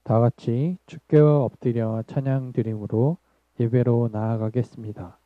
다 같이 주께 엎드려 찬양 드림으로 예배로 나아가겠습니다.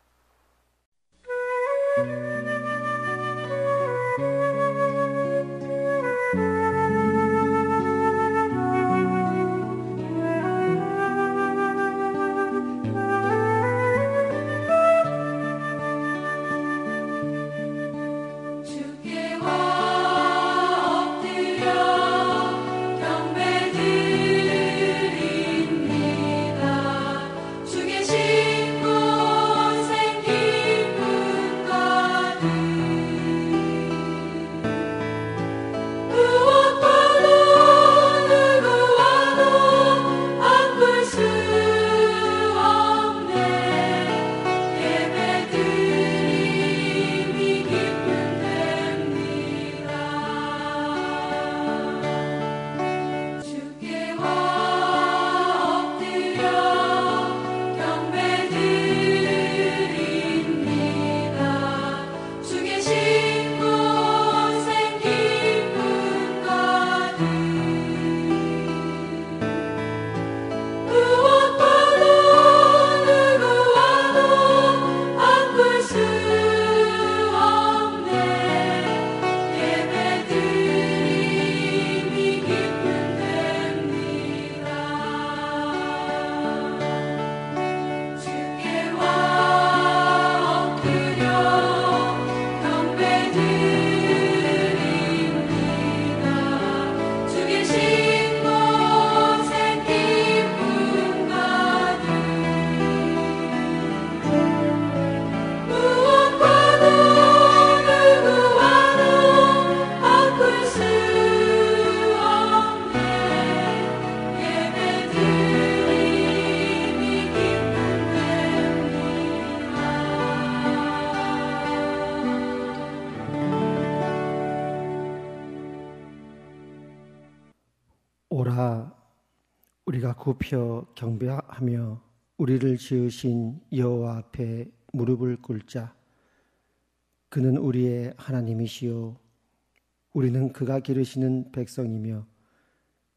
오라 우리가 굽혀 경배하며 우리를 지으신 여호와 앞에 무릎을 꿇자. 그는 우리의 하나님이시요 우리는 그가 기르시는 백성이며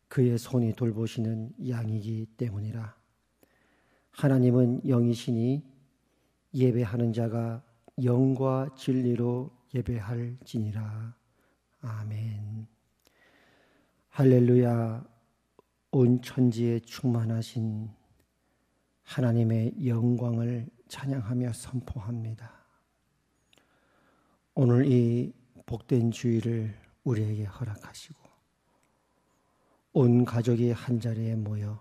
그의 손이 돌보시는 양이기 때문이라. 하나님은 영이시니 예배하는 자가 영과 진리로 예배할지니라. 아멘. 할렐루야. 온 천지에 충만하신 하나님의 영광을 찬양하며 선포합니다. 오늘 이 복된 주일을 우리에게 허락하시고 온 가족이 한자리에 모여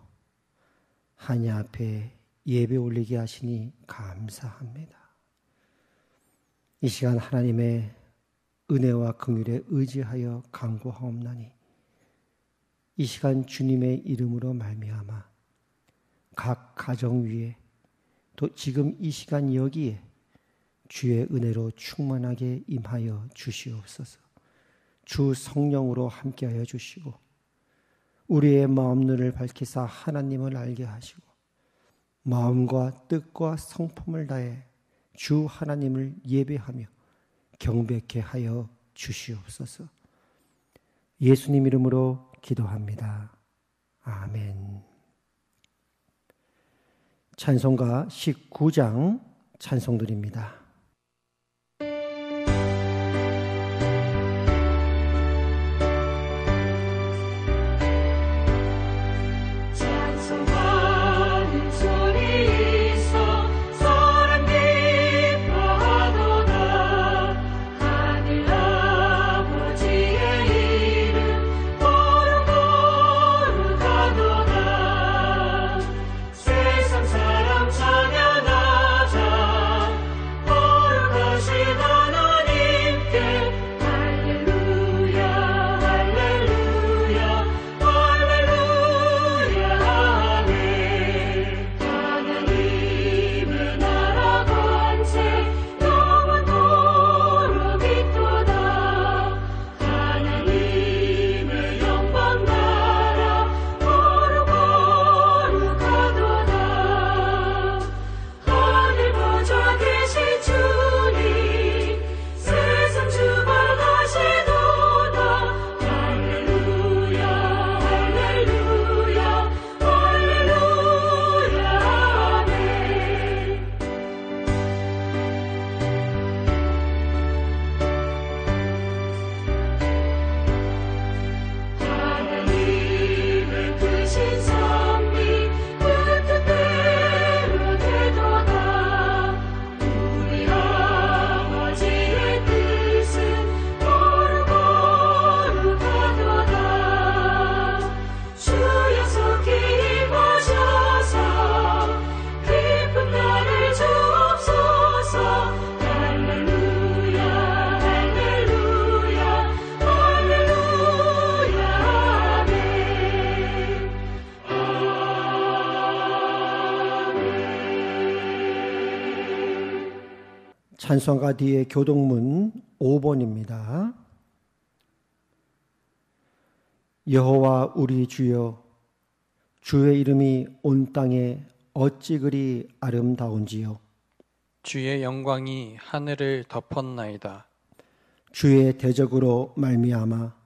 하나님 앞에 예배 올리게 하시니 감사합니다. 이 시간 하나님의 은혜와 긍휼에 의지하여 간구하옵나니 이 시간 주님의 이름으로 말미암아 각 가정 위에 또 지금 이 시간 여기에 주의 은혜로 충만하게 임하여 주시옵소서. 주 성령으로 함께하여 주시고 우리의 마음눈을 밝히사 하나님을 알게 하시고 마음과 뜻과 성품을 다해 주 하나님을 예배하며 경배케 하여 주시옵소서. 예수님 이름으로 기도합니다. 아멘. 찬송가 19장 찬송드립니다. 세상 사람 찬양하자 찬송가 뒤에 교동문 5번입니다. 여호와 우리 주여, 주의 이름이 온 땅에 어찌 그리 아름다운지요. 주의 영광이 하늘을 덮었나이다. 주의 대적으로 말미암아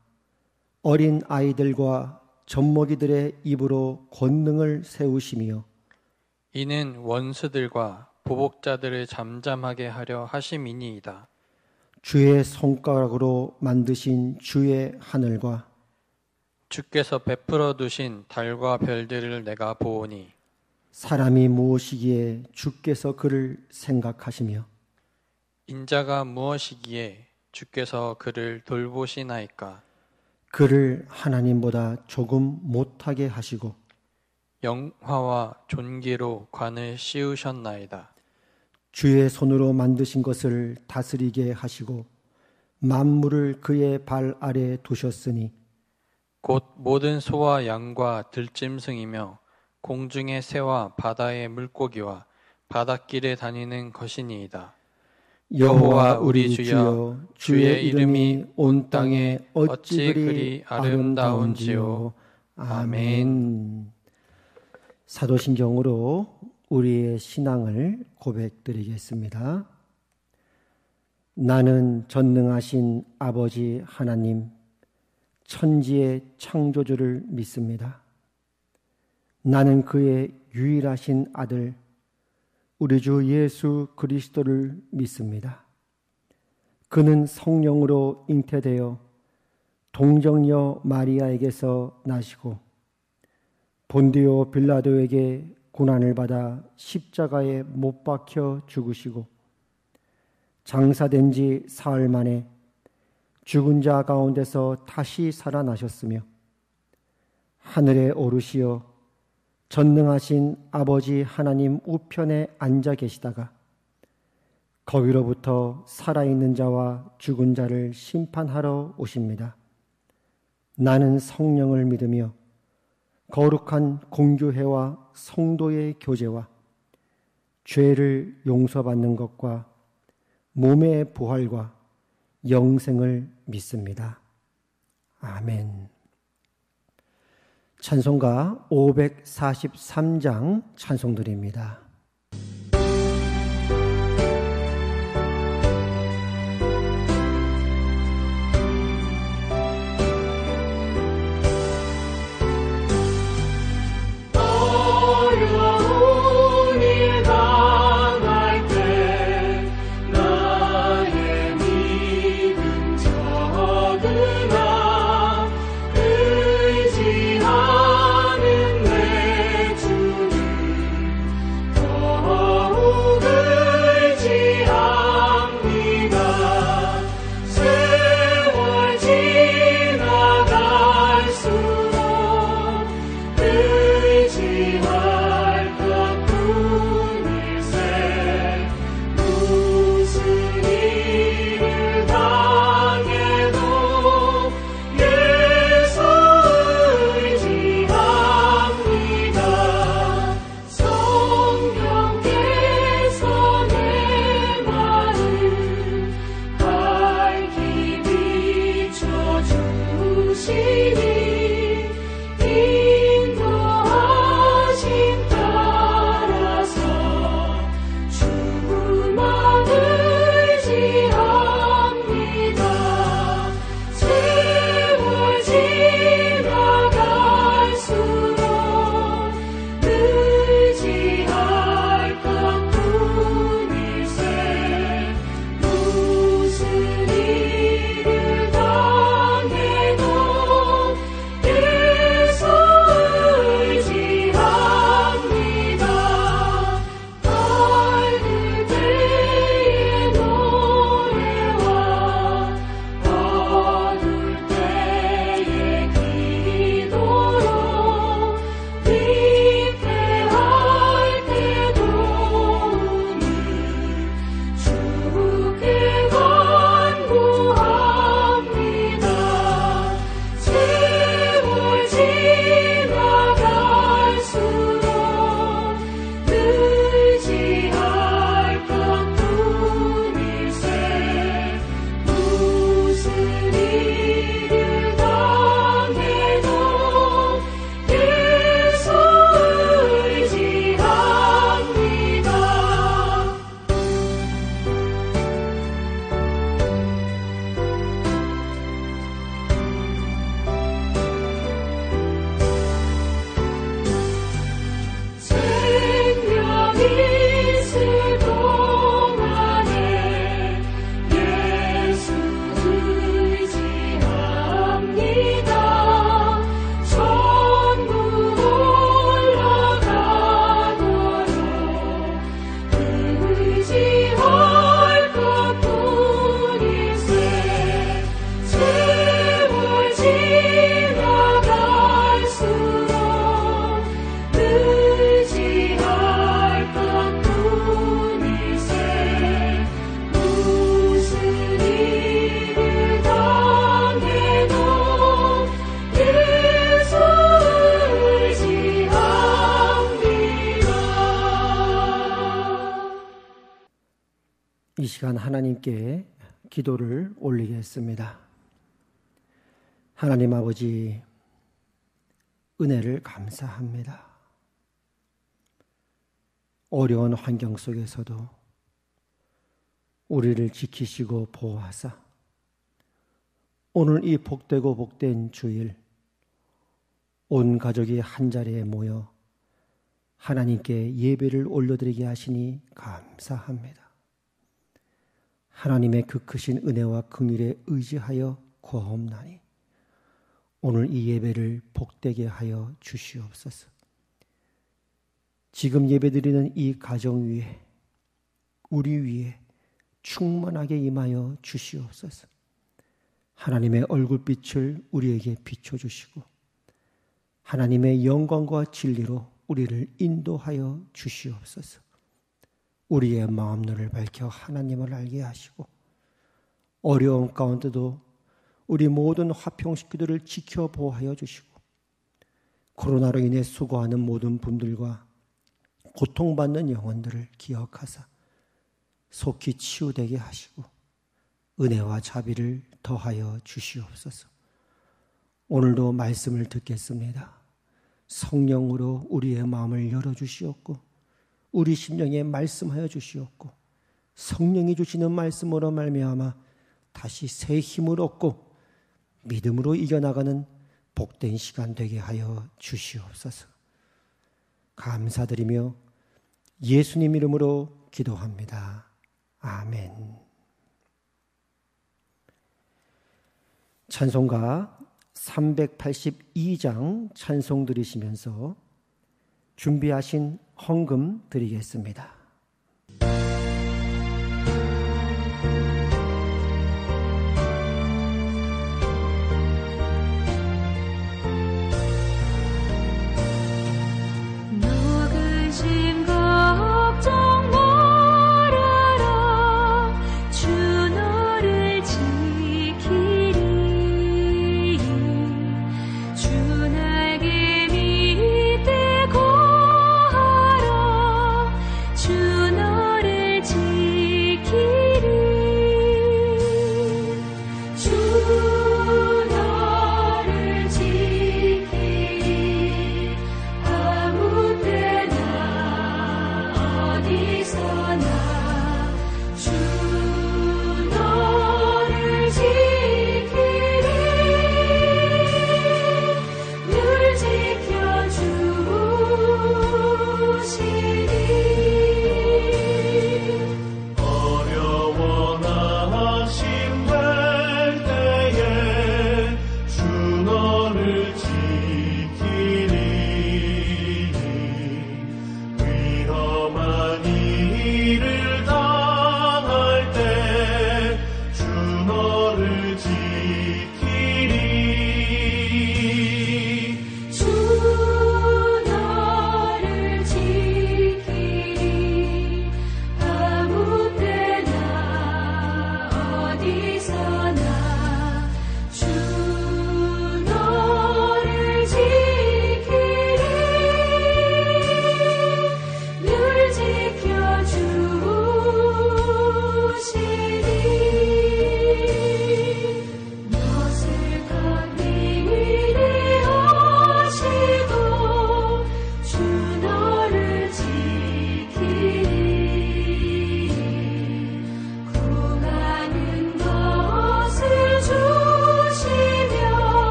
어린 아이들과 젖먹이들의 입으로 권능을 세우시며 이는 원수들과 보복자들을 잠잠하게 하려 하심이니이다. 주의 손가락으로 만드신 주의 하늘과 주께서 베풀어 두신 달과 별들을 내가 보오니 사람이 무엇이기에 주께서 그를 생각하시며 인자가 무엇이기에 주께서 그를 돌보시나이까. 그를 하나님보다 조금 못하게 하시고 영화와 존귀로 관을 씌우셨나이다. 주의 손으로 만드신 것을 다스리게 하시고 만물을 그의 발 아래 두셨으니 곧 모든 소와 양과 들짐승이며 공중의 새와 바다의 물고기와 바닷길에 다니는 것이니이다. 여호와 우리 주여, 주의 이름이 온 땅에 어찌 그리 아름다운지요. 아멘. 사도신경으로 우리의 신앙을 고백드리겠습니다. 나는 전능하신 아버지 하나님, 천지의 창조주를 믿습니다. 나는 그의 유일하신 아들, 우리 주 예수 그리스도를 믿습니다. 그는 성령으로 잉태되어 동정녀 마리아에게서 나시고 본디오 빌라도에게 고난을 받아 십자가에 못 박혀 죽으시고 장사된 지 사흘 만에 죽은 자 가운데서 다시 살아나셨으며 하늘에 오르시어 전능하신 아버지 하나님 우편에 앉아 계시다가 거기로부터 살아있는 자와 죽은 자를 심판하러 오십니다. 나는 성령을 믿으며 거룩한 공교회와 성도의 교제와 죄를 용서받는 것과 몸의 부활과 영생을 믿습니다. 아멘. 찬송가 543장 찬송드립니다. 시간 하나님께 기도를 올리겠습니다. 하나님 아버지, 은혜를 감사합니다. 어려운 환경 속에서도 우리를 지키시고 보호하사 오늘 이 복되고 복된 주일 온 가족이 한자리에 모여 하나님께 예배를 올려드리게 하시니 감사합니다. 하나님의 그 크신 은혜와 긍휼에 의지하여 구하옵나니 오늘 이 예배를 복되게 하여 주시옵소서. 지금 예배드리는 이 가정 위에, 우리 위에 충만하게 임하여 주시옵소서. 하나님의 얼굴빛을 우리에게 비춰주시고 하나님의 영광과 진리로 우리를 인도하여 주시옵소서. 우리의 마음눈을 밝혀 하나님을 알게 하시고 어려움 가운데도 우리 모든 화평식구들을 지켜 보호하여 주시고 코로나로 인해 수고하는 모든 분들과 고통받는 영혼들을 기억하사 속히 치유되게 하시고 은혜와 자비를 더하여 주시옵소서. 오늘도 말씀을 듣겠습니다. 성령으로 우리의 마음을 열어주시옵고 우리 심령에 말씀하여 주시옵고 성령이 주시는 말씀으로 말미암아 다시 새 힘을 얻고 믿음으로 이겨나가는 복된 시간 되게 하여 주시옵소서. 감사드리며 예수님 이름으로 기도합니다. 아멘. 찬송가 382장 찬송 들으시면서 준비하신 헌금 드리겠습니다. 주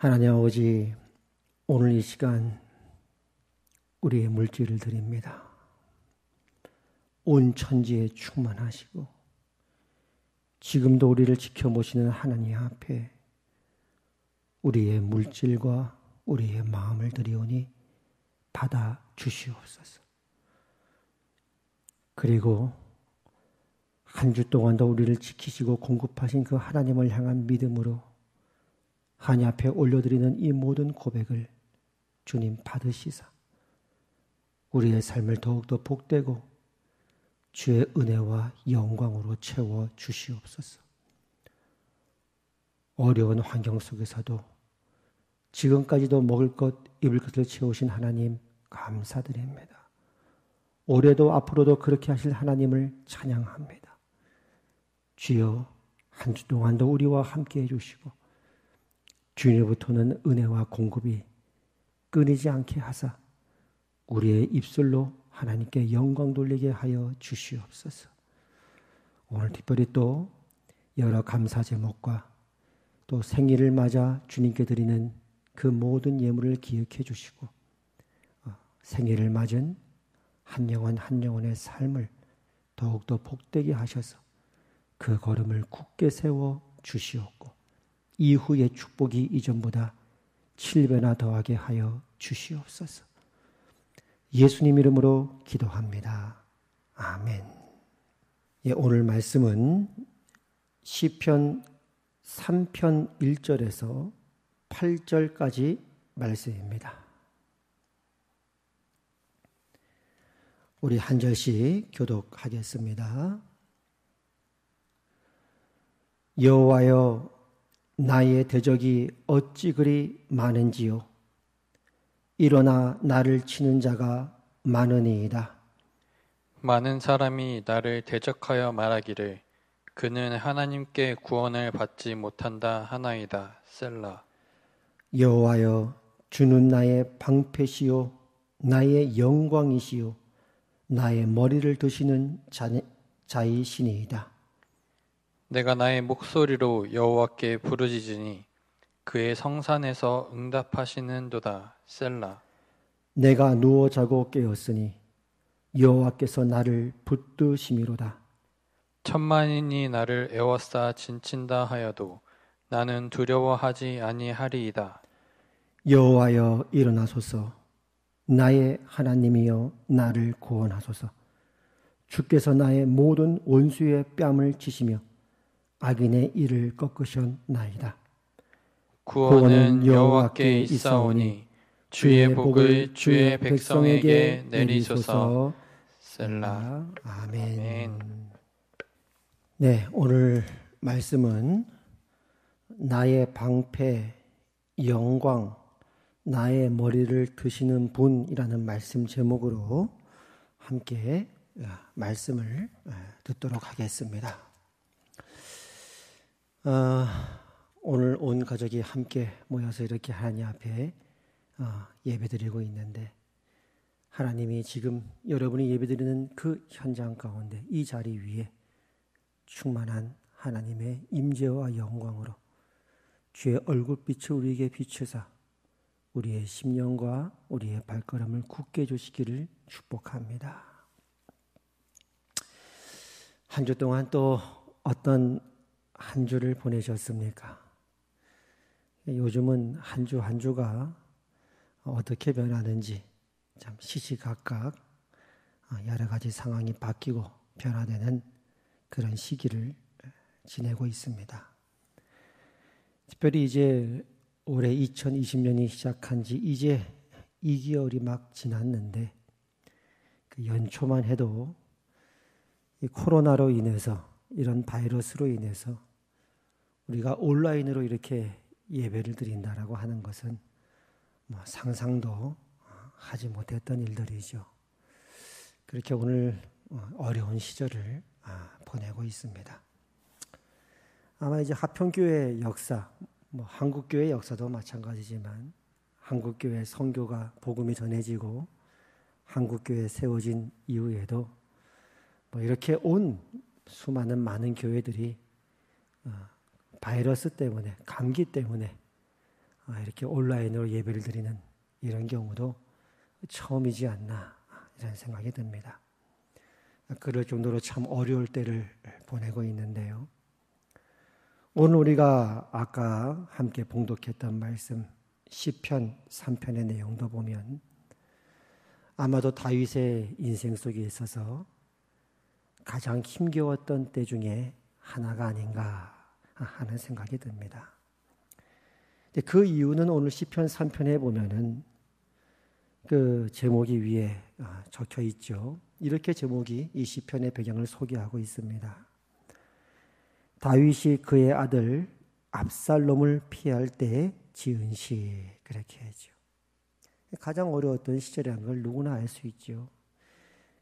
하나님 아버지, 오늘 이 시간 우리의 물질을 드립니다. 온 천지에 충만하시고 지금도 우리를 지켜보시는 하나님 앞에 우리의 물질과 우리의 마음을 드리오니 받아 주시옵소서. 그리고 한 주 동안도 우리를 지키시고 공급하신 그 하나님을 향한 믿음으로 하나님 앞에 올려드리는 이 모든 고백을 주님 받으시사 우리의 삶을 더욱더 복되고 주의 은혜와 영광으로 채워 주시옵소서. 어려운 환경 속에서도 지금까지도 먹을 것, 입을 것을 채우신 하나님 감사드립니다. 올해도 앞으로도 그렇게 하실 하나님을 찬양합니다. 주여, 한 주 동안도 우리와 함께 해주시고 주님으로부터는 은혜와 공급이 끊이지 않게 하사 우리의 입술로 하나님께 영광 돌리게 하여 주시옵소서. 오늘 특별히 또 여러 감사 제목과 또 생일을 맞아 주님께 드리는 그 모든 예물을 기억해 주시고 생일을 맞은 한 영혼 한 영혼의 삶을 더욱더 복되게 하셔서 그 걸음을 굳게 세워 주시옵고 이후의 축복이 이전보다 7배나 더하게 하여 주시옵소서. 예수님 이름으로 기도합니다. 아멘. 예, 오늘 말씀은 시편 3편 1절에서 8절까지 말씀입니다. 우리 한 절씩 교독하겠습니다. 여호와여, 나의 대적이 어찌 그리 많은지요. 일어나 나를 치는 자가 많으니이다. 많은 사람이 나를 대적하여 말하기를 그는 하나님께 구원을 받지 못한다 하나이다. 셀라. 여호와여, 주는 나의 방패시요 나의 영광이시요 나의 머리를 드시는 자이시니이다. 내가 나의 목소리로 여호와께 부르짖으니 그의 성산에서 응답하시는도다. 셀라. 내가 누워 자고 깨었으니 여호와께서 나를 붙드심이로다. 천만인이 나를 에워싸 진친다 하여도 나는 두려워하지 아니하리이다. 여호와여, 일어나소서. 나의 하나님이여, 나를 구원하소서. 주께서 나의 모든 원수의 뺨을 치시며 악인의 이를 꺾으셨나이다. 구원은 여호와께 있사오니 주의 복을 주의 백성에게 내리소서. 셀라. 아멘. 네, 오늘 말씀은 나의 방패, 영광, 나의 머리를 드시는 분이라는 말씀 제목으로 함께 말씀을 듣도록 하겠습니다. 오늘 온 가족이 함께 모여서 이렇게 하나님 앞에 예배드리고 있는데 하나님이 지금 여러분이 예배드리는 그 현장 가운데 이 자리 위에 충만한 하나님의 임재와 영광으로 주의 얼굴빛을 우리에게 비추사 우리의 심령과 우리의 발걸음을 굳게 해주시기를 축복합니다. 한 주 동안 또 어떤 한 주를 보내셨습니까? 요즘은 한 주 한 주가 어떻게 변하는지 참 시시각각 여러 가지 상황이 바뀌고 변화되는 그런 시기를 지내고 있습니다. 특별히 이제 올해 2020년이 시작한 지 이제 2개월이 막 지났는데 그 연초만 해도 이 코로나로 인해서 이런 바이러스로 인해서 우리가 온라인으로 이렇게 예배를 드린다라고 하는 것은 뭐 상상도 하지 못했던 일들이죠. 그렇게 오늘 어려운 시절을 보내고 있습니다. 아마 이제 하평교회 역사, 뭐 한국교회 역사도 마찬가지지만 한국교회 선교가 복음이 전해지고 한국교회 세워진 이후에도 뭐 이렇게 온 수많은 많은 교회들이 바이러스 때문에, 감기 때문에 이렇게 온라인으로 예배를 드리는 이런 경우도 처음이지 않나 이런 생각이 듭니다. 그럴 정도로 참 어려울 때를 보내고 있는데요. 오늘 우리가 아까 함께 봉독했던 말씀 시편 3편의 내용도 보면 아마도 다윗의 인생 속에 있어서 가장 힘겨웠던 때 중에 하나가 아닌가 하는 생각이 듭니다. 그 이유는 오늘 시편 3편에 보면은 그 제목이 위에 적혀 있죠. 이렇게 제목이 이 시편의 배경을 소개하고 있습니다. 다윗이 그의 아들 압살롬을 피할 때 지은 시, 그렇게 하죠. 가장 어려웠던 시절이라는 걸 누구나 알 수 있죠.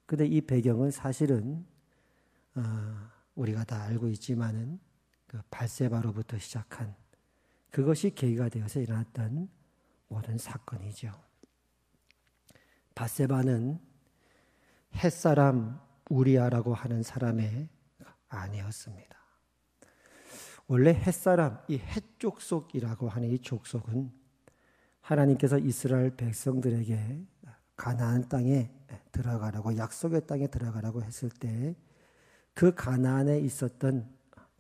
그런데 이 배경은 사실은 우리가 다 알고 있지만은 그 발세바로부터 시작한 그것이 계기가 되어서 일어났던 모든 사건이죠. 바세바는 햇사람 우리아라고 하는 사람의 아내였습니다. 원래 햇사람, 이 햇족속이라고 하는 이 족속은 하나님께서 이스라엘 백성들에게 가나안 땅에 들어가라고, 약속의 땅에 들어가라고 했을 때 그 가나안에 있었던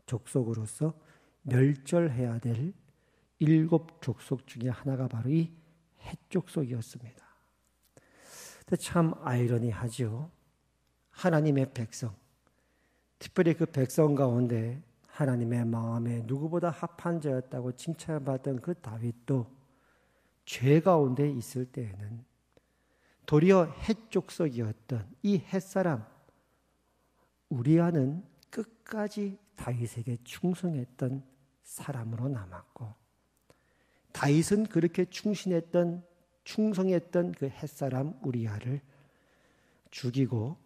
족속으로서 멸절해야 될 7 족속 중에 하나가 바로 이 햇족속이었습니다. 참 아이러니하죠. 하나님의 백성, 특별히 그 백성 가운데 하나님의 마음에 누구보다 합한 자였다고 칭찬받던 그 다윗도 죄 가운데 있을 때에는 도리어 햇족속이었던 이 햇사람 우리아는 끝까지 다윗에게 충성했던 사람으로 남았고, 다윗은 그렇게 충성했던 그 햇사람 우리아를 죽이고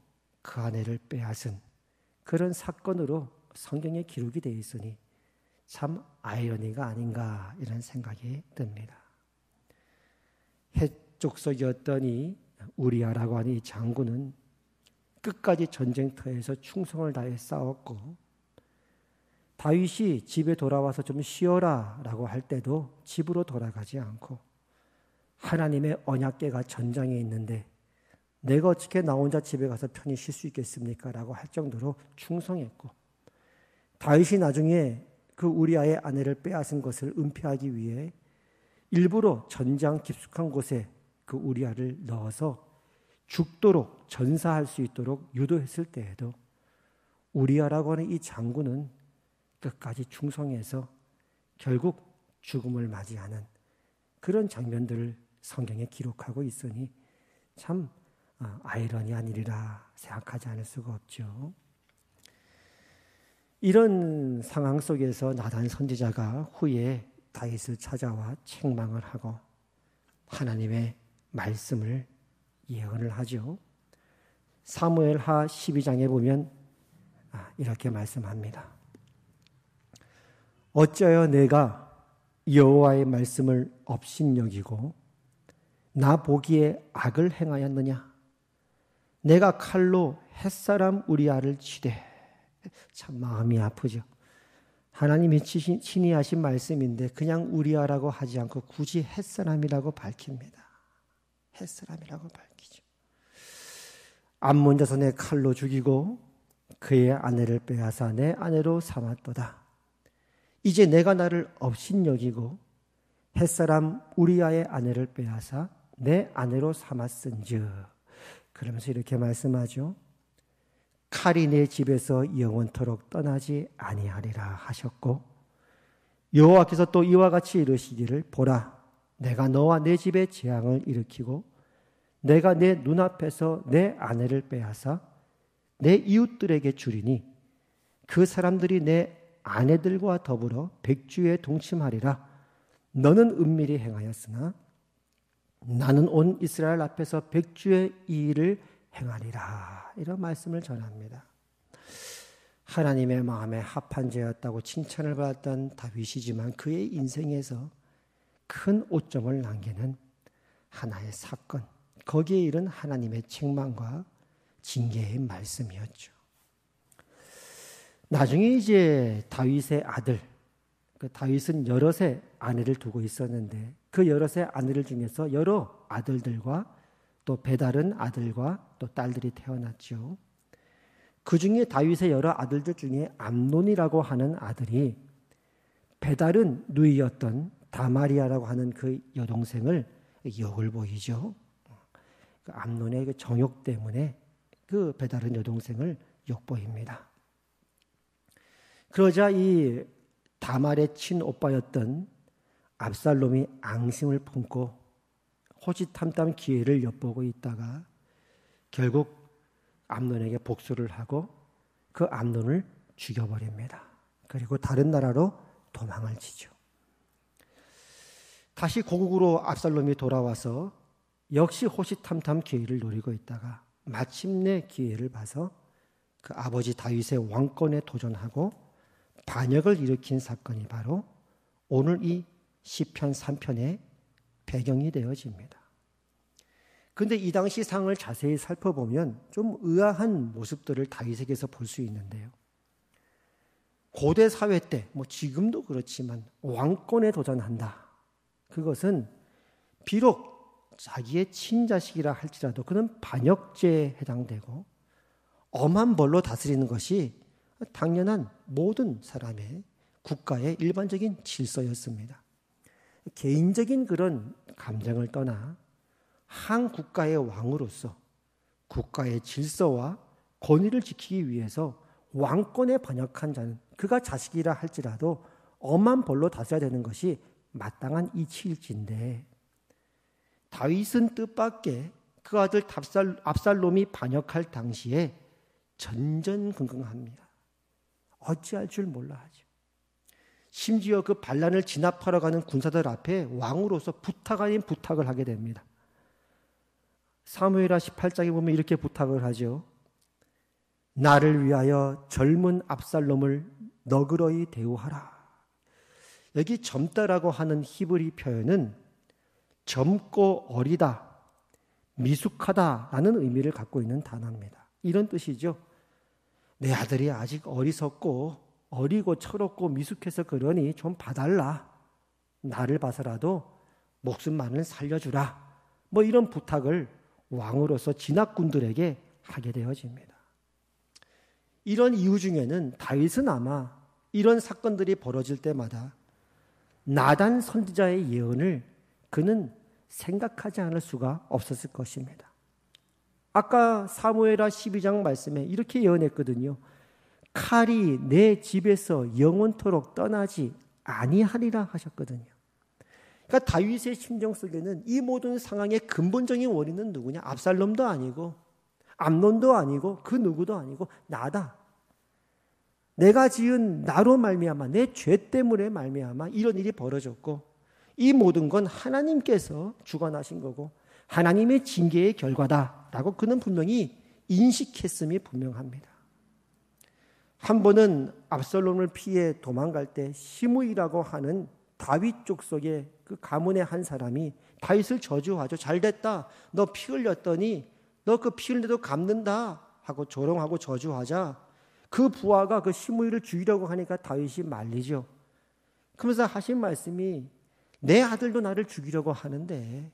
그 아내를 빼앗은 그런 사건으로 성경에 기록이 되어 있으니 참 아이러니가 아닌가 이런 생각이 듭니다. 햇족속이었던 이 우리아라고 하는 이 장군은 끝까지 전쟁터에서 충성을 다해 싸웠고, 다윗이 집에 돌아와서 좀 쉬어라 라고 할 때도 집으로 돌아가지 않고, 하나님의 언약궤가 전장에 있는데 내가 어떻게 나 혼자 집에 가서 편히 쉴 수 있겠습니까? 라고 할 정도로 충성했고, 다윗이 나중에 그 우리아의 아내를 빼앗은 것을 은폐하기 위해 일부러 전장 깊숙한 곳에 그 우리아를 넣어서 죽도록 전사할 수 있도록 유도했을 때에도 우리아라고 하는 이 장군은 끝까지 충성해서 결국 죽음을 맞이하는 그런 장면들을 성경에 기록하고 있으니 참 아이러니한 일이라 생각하지 않을 수가 없죠. 이런 상황 속에서 나단 선지자가 후에 다윗을 찾아와 책망을 하고 하나님의 말씀을 예언을 하죠. 사무엘하 12장에 보면 이렇게 말씀합니다. 어찌하여 내가 여호와의 말씀을 업신여기고 나 보기에 악을 행하였느냐? 내가 칼로 햇사람 우리아를 치되. 참 마음이 아프죠. 하나님이 친히 하신 말씀인데 그냥 우리아라고 하지 않고 굳이 햇사람이라고 밝힙니다. 햇사람이라고 밝히죠. 암몬 자손의 칼로 죽이고 그의 아내를 빼앗아 내 아내로 삼았도다. 이제 내가 나를 업신여기고 햇사람 우리아의 아내를 빼앗아 내 아내로 삼았은즉. 그러면서 이렇게 말씀하죠. 칼이 내 집에서 영원토록 떠나지 아니하리라 하셨고, 여호와께서 또 이와 같이 이르시기를 보라, 내가 너와 내 집에 재앙을 일으키고 내가 내 눈앞에서 내 아내를 빼앗아 내 이웃들에게 주리니 그 사람들이 내 아내들과 더불어 백주에 동침하리라. 너는 은밀히 행하였으나 나는 온 이스라엘 앞에서 백주의 이 일을 행하리라. 이런 말씀을 전합니다. 하나님의 마음에 합한 자였다고 칭찬을 받았던 다윗이지만 그의 인생에서 큰 오점을 남기는 하나의 사건, 거기에 이른 하나님의 책망과 징계의 말씀이었죠. 나중에 이제 다윗의 아들, 그 다윗은 여럿의 아내를 두고 있었는데 그 여럿의 아내들 중에서 여러 아들들과 또 배다른 아들과 또 딸들이 태어났죠. 그 중에 다윗의 여러 아들들 중에 암논이라고 하는 아들이 배다른 누이였던 다마리아라고 하는 그 여동생을 역을 보이죠. 암논의 그 정욕 때문에 그 배다른 여동생을 욕보입니다. 그러자 이 다말의 친오빠였던 압살롬이 앙심을 품고 호시탐탐 기회를 엿보고 있다가 결국 암논에게 복수를 하고 그 암논을 죽여버립니다. 그리고 다른 나라로 도망을 치죠. 다시 고국으로 압살롬이 돌아와서 역시 호시탐탐 기회를 노리고 있다가 마침내 기회를 봐서 그 아버지 다윗의 왕권에 도전하고 반역을 일으킨 사건이 바로 오늘 이 시편 3편의 배경이 되어집니다. 그런데 이 당시 상을 자세히 살펴보면 좀 의아한 모습들을 다윗에게서 볼 수 있는데요. 고대 사회 때, 지금도 그렇지만 왕권에 도전한다. 그것은 비록 자기의 친자식이라 할지라도 그는 반역죄에 해당되고 엄한 벌로 다스리는 것이 당연한 모든 사람의 국가의 일반적인 질서였습니다. 개인적인 그런 감정을 떠나 한 국가의 왕으로서 국가의 질서와 권위를 지키기 위해서 왕권에 반역한 자는 그가 자식이라 할지라도 엄한 벌로 다스려야 되는 것이 마땅한 이치일진데 다윗은 뜻밖의 그 아들 압살롬이 반역할 당시에 전전긍긍합니다. 어찌할 줄 몰라 하죠. 심지어 그 반란을 진압하러 가는 군사들 앞에 왕으로서 부탁 아닌 부탁을 하게 됩니다. 사무엘하 18장에 보면 이렇게 부탁을 하죠. 나를 위하여 젊은 압살롬을 너그러이 대우하라. 여기 젊다라고 하는 히브리 표현은 젊고 어리다, 미숙하다라는 의미를 갖고 있는 단어입니다. 이런 뜻이죠. 내 아들이 아직 어리고 철없고 미숙해서 그러니 좀 봐달라. 나를 봐서라도 목숨만을 살려주라. 이런 부탁을 왕으로서 진압군들에게 하게 되어집니다. 이런 이유 중에는 다윗은 아마 이런 사건들이 벌어질 때마다 나단 선지자의 예언을 그는 생각하지 않을 수가 없었을 것입니다. 아까 사무엘하 12장 말씀에 이렇게 예언했거든요. 칼이 내 집에서 영원토록 떠나지 아니하리라 하셨거든요. 그러니까 다윗의 심정 속에는 이 모든 상황의 근본적인 원인은 누구냐? 압살롬도 아니고 암논도 아니고 그 누구도 아니고 나다. 내가 지은 나로 말미암아 내 죄 때문에 말미암아 이런 일이 벌어졌고 이 모든 건 하나님께서 주관하신 거고 하나님의 징계의 결과다라고 그는 분명히 인식했음이 분명합니다. 한 번은 압살롬을 피해 도망갈 때 시므이라고 하는 다윗 족속의 그 가문의 한 사람이 다윗을 저주하죠. 잘됐다. 너 피 흘렸더니 너 그 피 흘려도 갚는다 하고 조롱하고 저주하자 그 부하가 그 시므이를 죽이려고 하니까 다윗이 말리죠. 그러면서 하신 말씀이 내 아들도 나를 죽이려고 하는데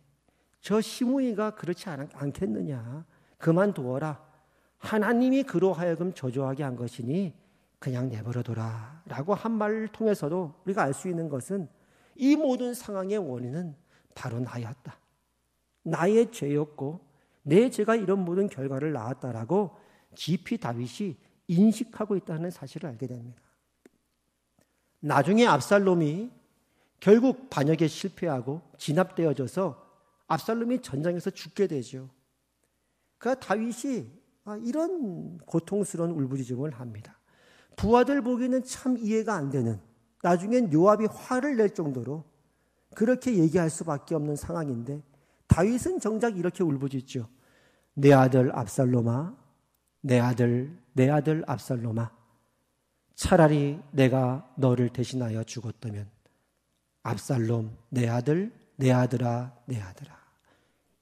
저 시므이가 그렇지 않겠느냐. 그만두어라. 하나님이 그로 하여금 저주하게 한 것이니 그냥 내버려둬라 라고 한 말을 통해서도 우리가 알 수 있는 것은 이 모든 상황의 원인은 바로 나였다. 나의 죄였고 내 죄가 이런 모든 결과를 낳았다라고 깊이 다윗이 인식하고 있다는 사실을 알게 됩니다. 나중에 압살롬이 결국 반역에 실패하고 진압되어져서 압살롬이 전장에서 죽게 되죠. 그러니까 다윗이 이런 고통스러운 울부짖음을 합니다. 부하들 보기에는 참 이해가 안 되는, 나중엔 요압이 화를 낼 정도로 그렇게 얘기할 수밖에 없는 상황인데 다윗은 정작 이렇게 울부짖죠. 내 아들 압살롬아, 내 아들 압살롬아, 차라리 내가 너를 대신하여 죽었다면 압살롬, 내 아들아, 내 아들아.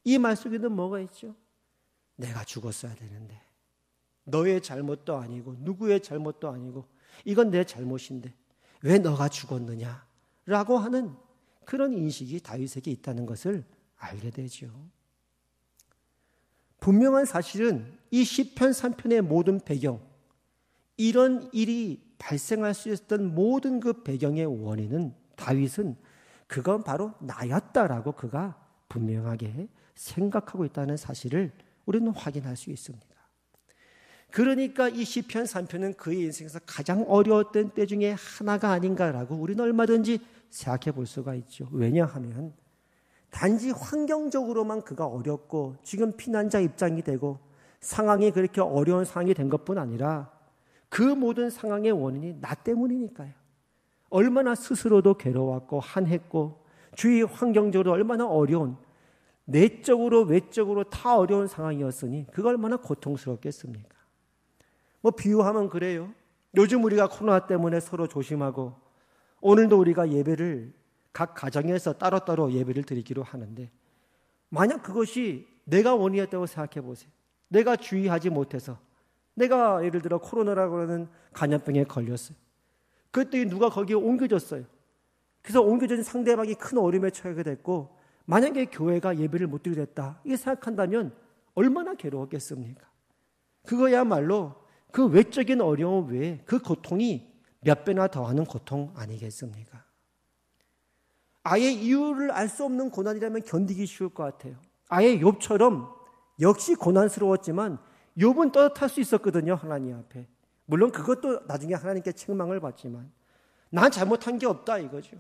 이 말 속에는 뭐가 있죠? 내가 죽었어야 되는데 너의 잘못도 아니고 누구의 잘못도 아니고 이건 내 잘못인데 왜 너가 죽었느냐? 라고 하는 그런 인식이 다윗에게 있다는 것을 알게 되죠. 분명한 사실은 이 시편 3편의 모든 배경, 이런 일이 발생할 수 있었던 모든 그 배경의 원인은 다윗은 그건 바로 나였다라고 그가 분명하게 생각하고 있다는 사실을 우리는 확인할 수 있습니다. 그러니까 이 시편 3편은 그의 인생에서 가장 어려웠던 때 중에 하나가 아닌가라고 우리는 얼마든지 생각해 볼 수가 있죠. 왜냐하면 단지 환경적으로만 그가 어렵고 지금 피난자 입장이 되고 상황이 그렇게 어려운 상황이 된 것뿐 아니라 그 모든 상황의 원인이 나 때문이니까요. 얼마나 스스로도 괴로웠고 한했고 주위 환경적으로 얼마나 어려운, 내적으로 외적으로 다 어려운 상황이었으니 그가 얼마나 고통스럽겠습니까? 뭐 비유하면 그래요. 요즘 우리가 코로나 때문에 서로 조심하고 오늘도 우리가 예배를 각 가정에서 따로따로 예배를 드리기로 하는데 만약 그것이 내가 원인이었다고 생각해 보세요. 내가 주의하지 못해서 내가 예를 들어 코로나라고 하는 간염병에 걸렸어요. 그랬더니 누가 거기에 옮겨졌어요. 그래서 옮겨진 상대방이 큰 어려움에 처하게 됐고 만약에 교회가 예배를 못 드리게 됐다 이렇게 생각한다면 얼마나 괴로웠겠습니까? 그거야말로 그 외적인 어려움 외에 그 고통이 몇 배나 더하는 고통 아니겠습니까? 아예 이유를 알 수 없는 고난이라면 견디기 쉬울 것 같아요. 아예 욥처럼 역시 고난스러웠지만 욥은 떳떳할 수 있었거든요. 하나님 앞에. 물론 그것도 나중에 하나님께 책망을 받지만 난 잘못한 게 없다 이거죠.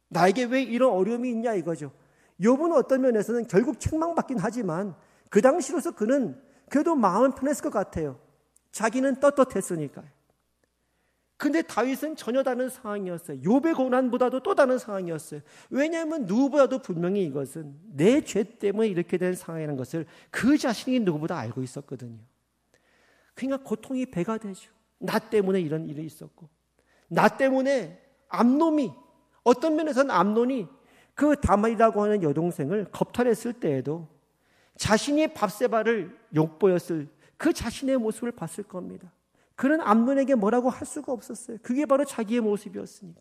나에게 왜 이런 어려움이 있냐 이거죠. 욥은 어떤 면에서는 결국 책망받긴 하지만 그 당시로서 그는 그래도 마음은 편했을 것 같아요. 자기는 떳떳했으니까요. 근데 다윗은 전혀 다른 상황이었어요. 욥의 고난보다도 또 다른 상황이었어요. 왜냐하면 누구보다도 분명히 이것은 내 죄 때문에 이렇게 된 상황이라는 것을 그 자신이 누구보다 알고 있었거든요. 그러니까 고통이 배가 되죠. 나 때문에 이런 일이 있었고 나 때문에 암논이 어떤 면에서는 암논이 그 다말이라고 하는 여동생을 겁탈했을 때에도 자신이 밧세바를 욕보였을 그 자신의 모습을 봤을 겁니다. 그런 암논에게 뭐라고 할 수가 없었어요. 그게 바로 자기의 모습이었으니까.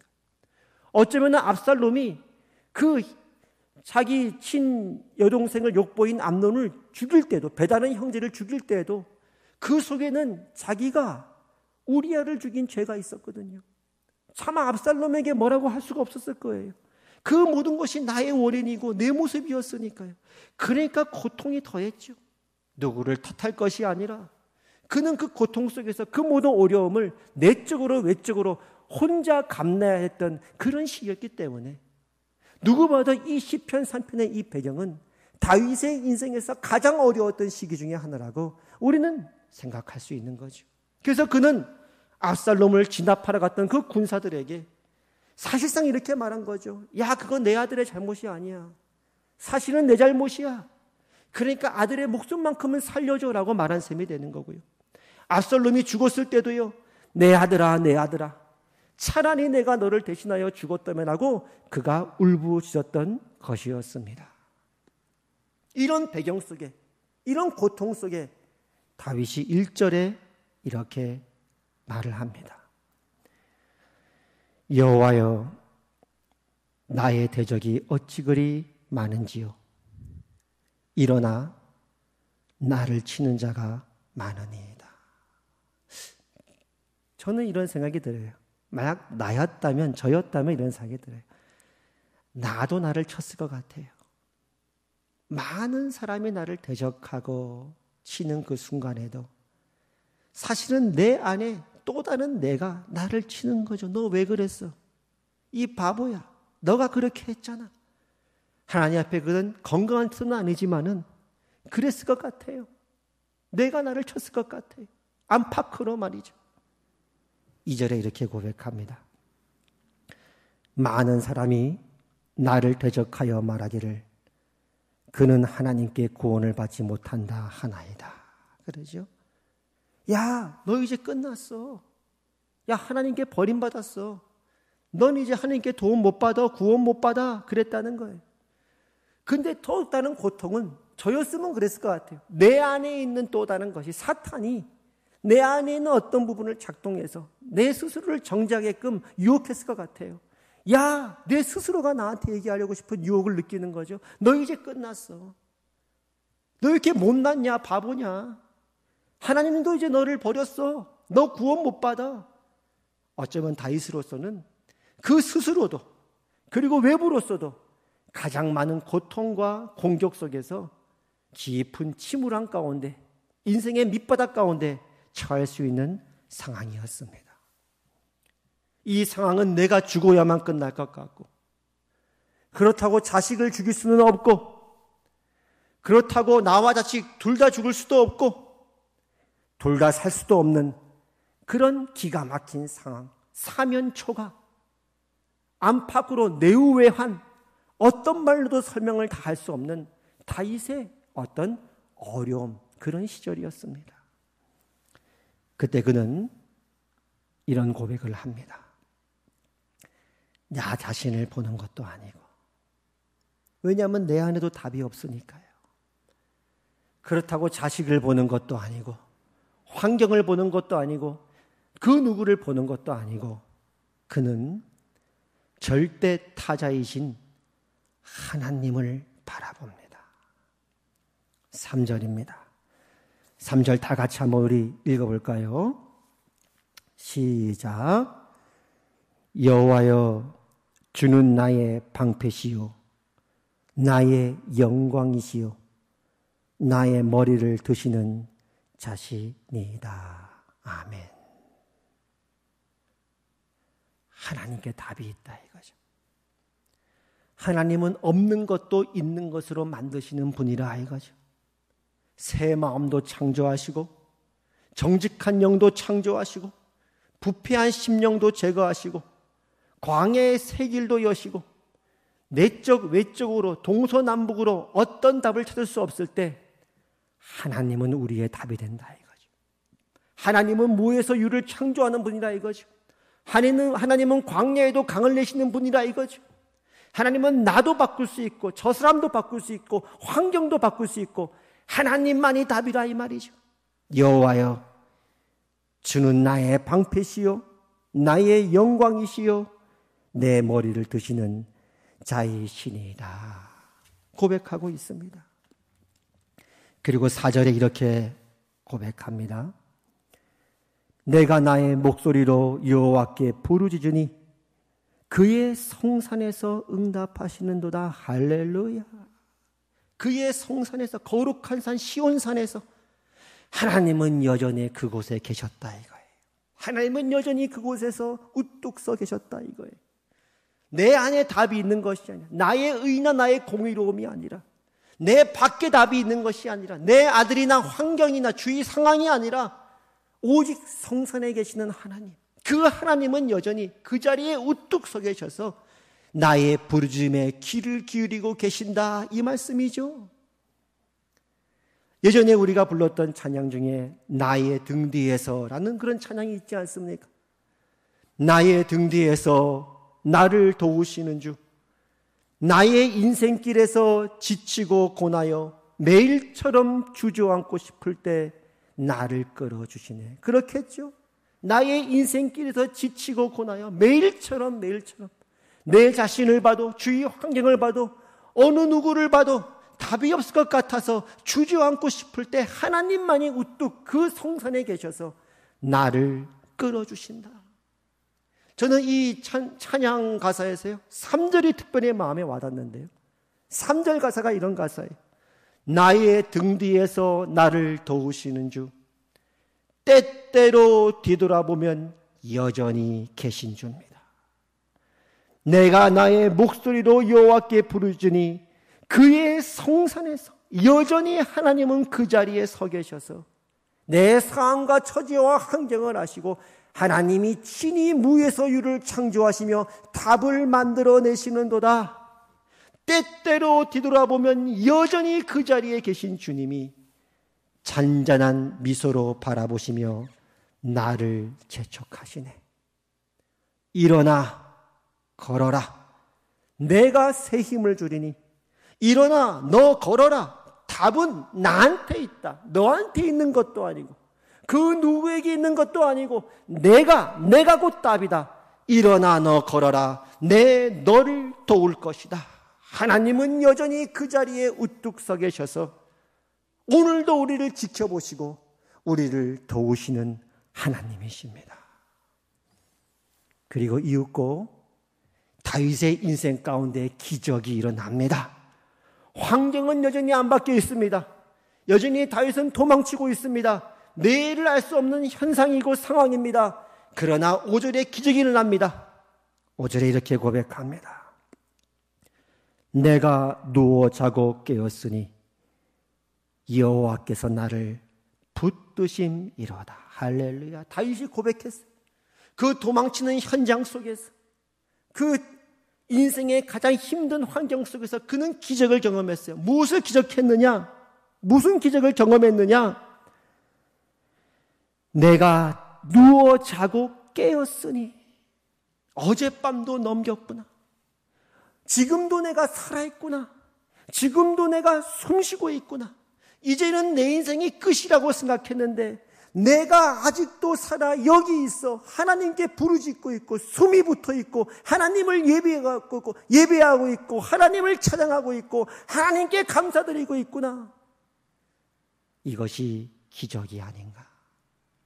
어쩌면 압살롬이 그 자기 친 여동생을 욕보인 암논을 죽일 때도 배다른 형제를 죽일 때에도 그 속에는 자기가 우리아를 죽인 죄가 있었거든요. 차마 압살롬에게 뭐라고 할 수가 없었을 거예요. 그 모든 것이 나의 원인이고 내 모습이었으니까요. 그러니까 고통이 더했죠. 누구를 탓할 것이 아니라 그는 그 고통 속에서 그 모든 어려움을 내적으로 외적으로 혼자 감내해야 했던 그런 시기였기 때문에 누구보다 이 시편 3편의 이 배경은 다윗의 인생에서 가장 어려웠던 시기 중에 하나라고 우리는 생각할 수 있는 거죠. 그래서 그는 압살롬을 진압하러 갔던 그 군사들에게 사실상 이렇게 말한 거죠. 야, 그건 내 아들의 잘못이 아니야. 사실은 내 잘못이야. 그러니까 아들의 목숨만큼은 살려줘라고 말한 셈이 되는 거고요. 압살롬이 죽었을 때도요. 내 아들아, 내 아들아. 차라리 내가 너를 대신하여 죽었다면 하고 그가 울부짖었던 것이었습니다. 이런 배경 속에, 이런 고통 속에 다윗이 1절에 이렇게 말을 합니다. 여호와여, 나의 대적이 어찌 그리 많은지요. 일어나 나를 치는 자가 많으니이다. 저는 이런 생각이 들어요. 만약 나였다면, 저였다면 이런 생각이 들어요. 나도 나를 쳤을 것 같아요. 많은 사람이 나를 대적하고 치는 그 순간에도 사실은 내 안에 또 다른 내가 나를 치는 거죠. 너 왜 그랬어? 이 바보야. 너가 그렇게 했잖아. 하나님 앞에 그런 건강한 뜻은 아니지만은 그랬을 것 같아요. 내가 나를 쳤을 것 같아요. 안팎으로 말이죠. 2절에 이렇게 고백합니다. 많은 사람이 나를 대적하여 말하기를 그는 하나님께 구원을 받지 못한다 하나이다. 그러죠? 야, 너 이제 끝났어. 야, 하나님께 버림받았어. 넌 이제 하나님께 도움 못 받아, 구원 못 받아. 그랬다는 거예요. 근데 또 다른 고통은 저였으면 그랬을 것 같아요. 내 안에 있는 또 다른 것이 사탄이 내 안에 있는 어떤 부분을 작동해서 내 스스로를 정지하게끔 유혹했을 것 같아요. 야, 내 스스로가 나한테 얘기하려고 싶은 유혹을 느끼는 거죠. 너 이제 끝났어. 너 이렇게 못났냐? 바보냐? 하나님도 이제 너를 버렸어. 너 구원 못 받아. 어쩌면 다윗으로서는 그 스스로도 그리고 외부로서도 가장 많은 고통과 공격 속에서 깊은 침울함 가운데, 인생의 밑바닥 가운데 처할 수 있는 상황이었습니다. 이 상황은 내가 죽어야만 끝날 것 같고, 그렇다고 자식을 죽일 수는 없고, 그렇다고 나와 자식 둘 다 죽을 수도 없고, 둘 다 살 수도 없는 그런 기가 막힌 상황, 사면초가 안팎으로 내우외한 어떤 말로도 설명을 다 할 수 없는 다윗의 어떤 어려움, 그런 시절이었습니다. 그때 그는 이런 고백을 합니다. 나 자신을 보는 것도 아니고, 왜냐하면 내 안에도 답이 없으니까요. 그렇다고 자식을 보는 것도 아니고, 환경을 보는 것도 아니고, 그 누구를 보는 것도 아니고, 그는 절대 타자이신 하나님을 바라봅니다. 3절입니다. 3절 다 같이 한번 우리 읽어볼까요? 시작. 여호와여, 주는 나의 방패시요 나의 영광이시요 나의 머리를 드시는 자시니이다. 아멘. 하나님께 답이 있다 이거죠. 하나님은 없는 것도 있는 것으로 만드시는 분이라 이거죠. 새 마음도 창조하시고, 정직한 영도 창조하시고, 부패한 심령도 제거하시고, 광야의 새 길도 여시고, 내적 외적으로 동서남북으로 어떤 답을 찾을 수 없을 때 하나님은 우리의 답이 된다 이거죠. 하나님은 무에서 유를 창조하는 분이라 이거죠. 하나님은 광야에도 강을 내시는 분이라 이거죠. 하나님은 나도 바꿀 수 있고, 저 사람도 바꿀 수 있고, 환경도 바꿀 수 있고, 하나님만이 답이라 이 말이죠. 여호와여, 주는 나의 방패시요 나의 영광이시요 내 머리를 드시는 자이시니라 고백하고 있습니다. 그리고 4절에 이렇게 고백합니다. 내가 나의 목소리로 여호와께 부르짖으니 그의 성산에서 응답하시는도다. 할렐루야. 그의 성산에서, 거룩한 산 시온산에서 하나님은 여전히 그곳에 계셨다 이거예요. 하나님은 여전히 그곳에서 우뚝 서 계셨다 이거예요. 내 안에 답이 있는 것이 아니라, 나의 의나 나의 공의로움이 아니라, 내 밖에 답이 있는 것이 아니라, 내 아들이나 환경이나 주위 상황이 아니라 오직 성산에 계시는 하나님, 그 하나님은 여전히 그 자리에 우뚝 서 계셔서 나의 부르짖음에 귀를 기울이고 계신다 이 말씀이죠. 예전에 우리가 불렀던 찬양 중에 나의 등 뒤에서라는 그런 찬양이 있지 않습니까? 나의 등 뒤에서 나를 도우시는 주, 나의 인생길에서 지치고 고나여 매일처럼 주저앉고 싶을 때 나를 끌어주시네. 그렇겠죠? 나의 인생길에서 지치고 고나여 매일처럼 내 자신을 봐도, 주위 환경을 봐도, 어느 누구를 봐도 답이 없을 것 같아서 주저앉고 싶을 때 하나님만이 우뚝 그 성산에 계셔서 나를 끌어주신다. 저는 이 찬양 가사에서요 3절이 특별히 마음에 와닿는데요, 3절 가사가 이런 가사예요. 나의 등 뒤에서 나를 도우시는 주, 때때로 뒤돌아보면 여전히 계신 주입니다. 내가 나의 목소리로 여호와께 부르짖으니 그의 성산에서 여전히 하나님은 그 자리에 서 계셔서 내 상황과 처지와 환경을 아시고 하나님이 친히 무에서 유를 창조하시며 답을 만들어내시는도다. 때때로 뒤돌아보면 여전히 그 자리에 계신 주님이 잔잔한 미소로 바라보시며 나를 재촉하시네. 일어나 걸어라. 내가 새 힘을 주리니 일어나 너 걸어라. 답은 나한테 있다. 너한테 있는 것도 아니고 그 누구에게 있는 것도 아니고 내가 곧 답이다. 일어나 너 걸어라. 내 너를 도울 것이다. 하나님은 여전히 그 자리에 우뚝 서 계셔서 오늘도 우리를 지켜보시고 우리를 도우시는 하나님이십니다. 그리고 이윽고 다윗의 인생 가운데 기적이 일어납니다. 환경은 여전히 안 바뀌어 있습니다. 여전히 다윗은 도망치고 있습니다. 내일을 알 수 없는 현상이고 상황입니다. 그러나 5절에 기적이 일어납니다. 5절에 이렇게 고백합니다. 내가 누워 자고 깨었으니 여호와께서 나를 붙드심이로다. 할렐루야. 다윗이 고백했어요. 그 도망치는 현장 속에서, 그 인생의 가장 힘든 환경 속에서 그는 기적을 경험했어요. 무엇을 기적했느냐? 무슨 기적을 경험했느냐? 내가 누워 자고 깨었으니 어젯밤도 넘겼구나. 지금도 내가 살아있구나. 지금도 내가 숨쉬고 있구나. 이제는 내 인생이 끝이라고 생각했는데 내가 아직도 살아 여기 있어. 하나님께 부르짖고 있고 숨이 붙어 있고 하나님을 예배하고 있고 하나님을 찬양하고 있고 하나님께 감사드리고 있구나. 이것이 기적이 아닌가?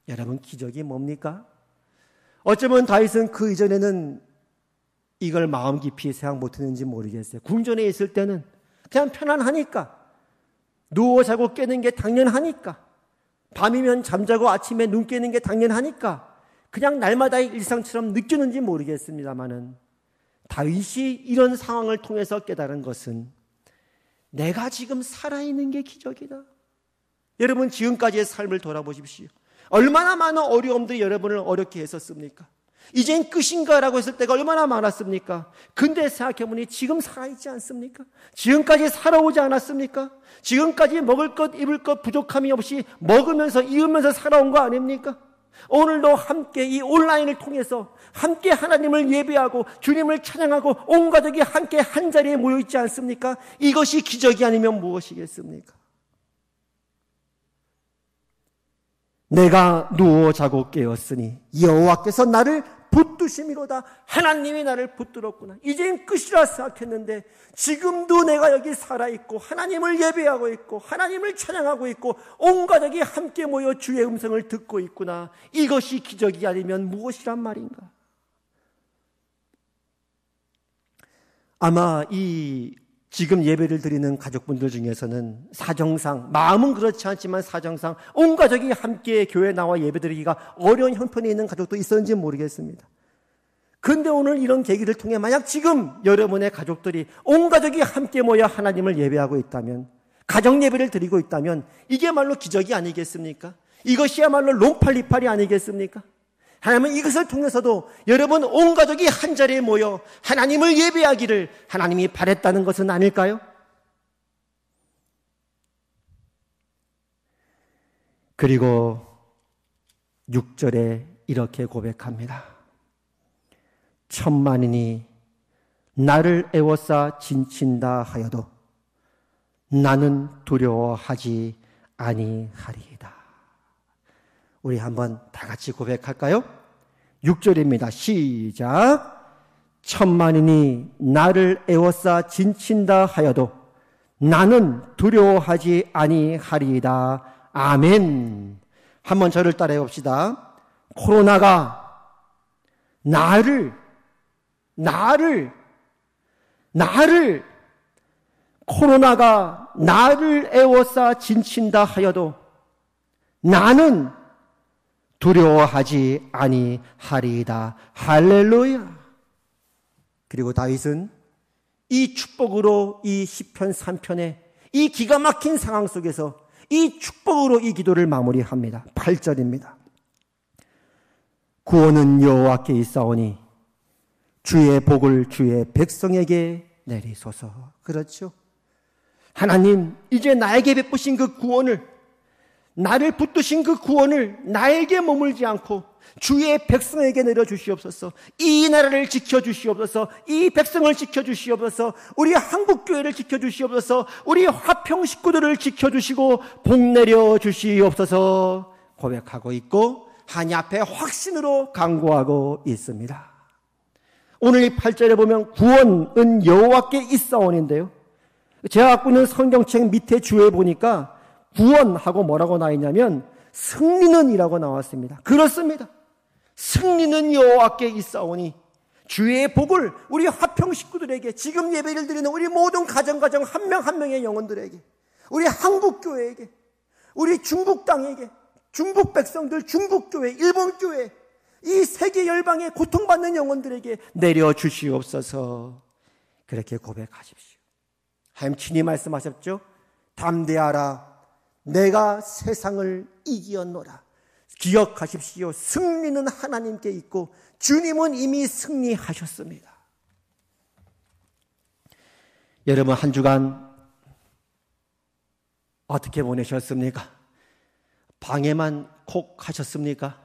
여러분, 기적이 뭡니까? 어쩌면 다윗은 그 이전에는 이걸 마음 깊이 생각 못했는지 모르겠어요. 궁전에 있을 때는 그냥 편안하니까, 누워 자고 깨는 게 당연하니까, 밤이면 잠자고 아침에 눈 깨는 게 당연하니까 그냥 날마다의 일상처럼 느끼는지 모르겠습니다만은 다윗이 이런 상황을 통해서 깨달은 것은 내가 지금 살아있는 게 기적이다. 여러분, 지금까지의 삶을 돌아보십시오. 얼마나 많은 어려움들이 여러분을 어렵게 했었습니까? 이젠 끝인가라고 했을 때가 얼마나 많았습니까? 근데 생각해보니 지금 살아있지 않습니까? 지금까지 살아오지 않았습니까? 지금까지 먹을 것, 입을 것 부족함이 없이 먹으면서 이으면서 살아온 거 아닙니까? 오늘도 함께 이 온라인을 통해서 함께 하나님을 예배하고 주님을 찬양하고 온 가족이 함께 한 자리에 모여있지 않습니까? 이것이 기적이 아니면 무엇이겠습니까? 내가 누워 자고 깨었으니 여호와께서 나를 붙드심이로다. 하나님이 나를 붙들었구나. 이젠 끝이라 생각했는데 지금도 내가 여기 살아있고 하나님을 예배하고 있고 하나님을 찬양하고 있고 온 가족이 함께 모여 주의 음성을 듣고 있구나. 이것이 기적이 아니면 무엇이란 말인가? 아마 이 지금 예배를 드리는 가족분들 중에서는 사정상, 마음은 그렇지 않지만 사정상 온 가족이 함께 교회에 나와 예배드리기가 어려운 형편에 있는 가족도 있었는지 모르겠습니다. 그런데 오늘 이런 계기를 통해 만약 지금 여러분의 가족들이 온 가족이 함께 모여 하나님을 예배하고 있다면, 가정 예배를 드리고 있다면 이게 말로 기적이 아니겠습니까? 이것이야말로 롱팔리팔이 아니겠습니까? 하나님은 이것을 통해서도 여러분 온 가족이 한 자리에 모여 하나님을 예배하기를 하나님이 바랬다는 것은 아닐까요? 그리고 6절에 이렇게 고백합니다. 천만인이 나를 애워싸 진친다 하여도 나는 두려워하지 아니하리이다. 우리 한번 다 같이 고백할까요? 6절입니다. 시작. 천만인이 나를 애워싸 진친다 하여도 나는 두려워하지 아니하리이다. 아멘. 한번 저를 따라해 봅시다. 코로나가 코로나가 나를 애워싸 진친다 하여도 나는 두려워하지 아니하리이다. 할렐루야. 그리고 다윗은 이 축복으로 이 시편 3편의 이 기가 막힌 상황 속에서 이 축복으로 이 기도를 마무리합니다. 8절입니다. 구원은 여호와께 있사오니 주의 복을 주의 백성에게 내리소서. 그렇죠. 하나님, 이제 나에게 베푸신 그 구원을, 나를 붙드신 그 구원을 나에게 머물지 않고 주의 백성에게 내려주시옵소서. 이 나라를 지켜주시옵소서. 이 백성을 지켜주시옵소서. 우리 한국교회를 지켜주시옵소서. 우리 화평 식구들을 지켜주시고 복 내려주시옵소서. 고백하고 있고 하나님 앞에 확신으로 간구하고 있습니다. 오늘 이 8절에 보면 구원은 여호와께 있사오니인데요. 제가 갖고 있는 성경책 밑에 주에 보니까 구원하고 뭐라고 나와 있냐면 승리는 이라고 나왔습니다. 그렇습니다. 승리는 여호와께 있사오니 주의 복을 우리 화평 식구들에게, 지금 예배를 드리는 우리 모든 가정 한 명 한 명의 영혼들에게, 우리 한국교회에게, 우리 중국 땅에게, 중국 백성들, 중국교회, 일본교회, 이 세계 열방에 고통받는 영혼들에게 내려주시옵소서. 그렇게 고백하십시오. 하나님 친히 말씀하셨죠. 담대하라, 내가 세상을 이기었노라. 기억하십시오. 승리는 하나님께 있고 주님은 이미 승리하셨습니다. 여러분 한 주간 어떻게 보내셨습니까? 방해만 콕 하셨습니까?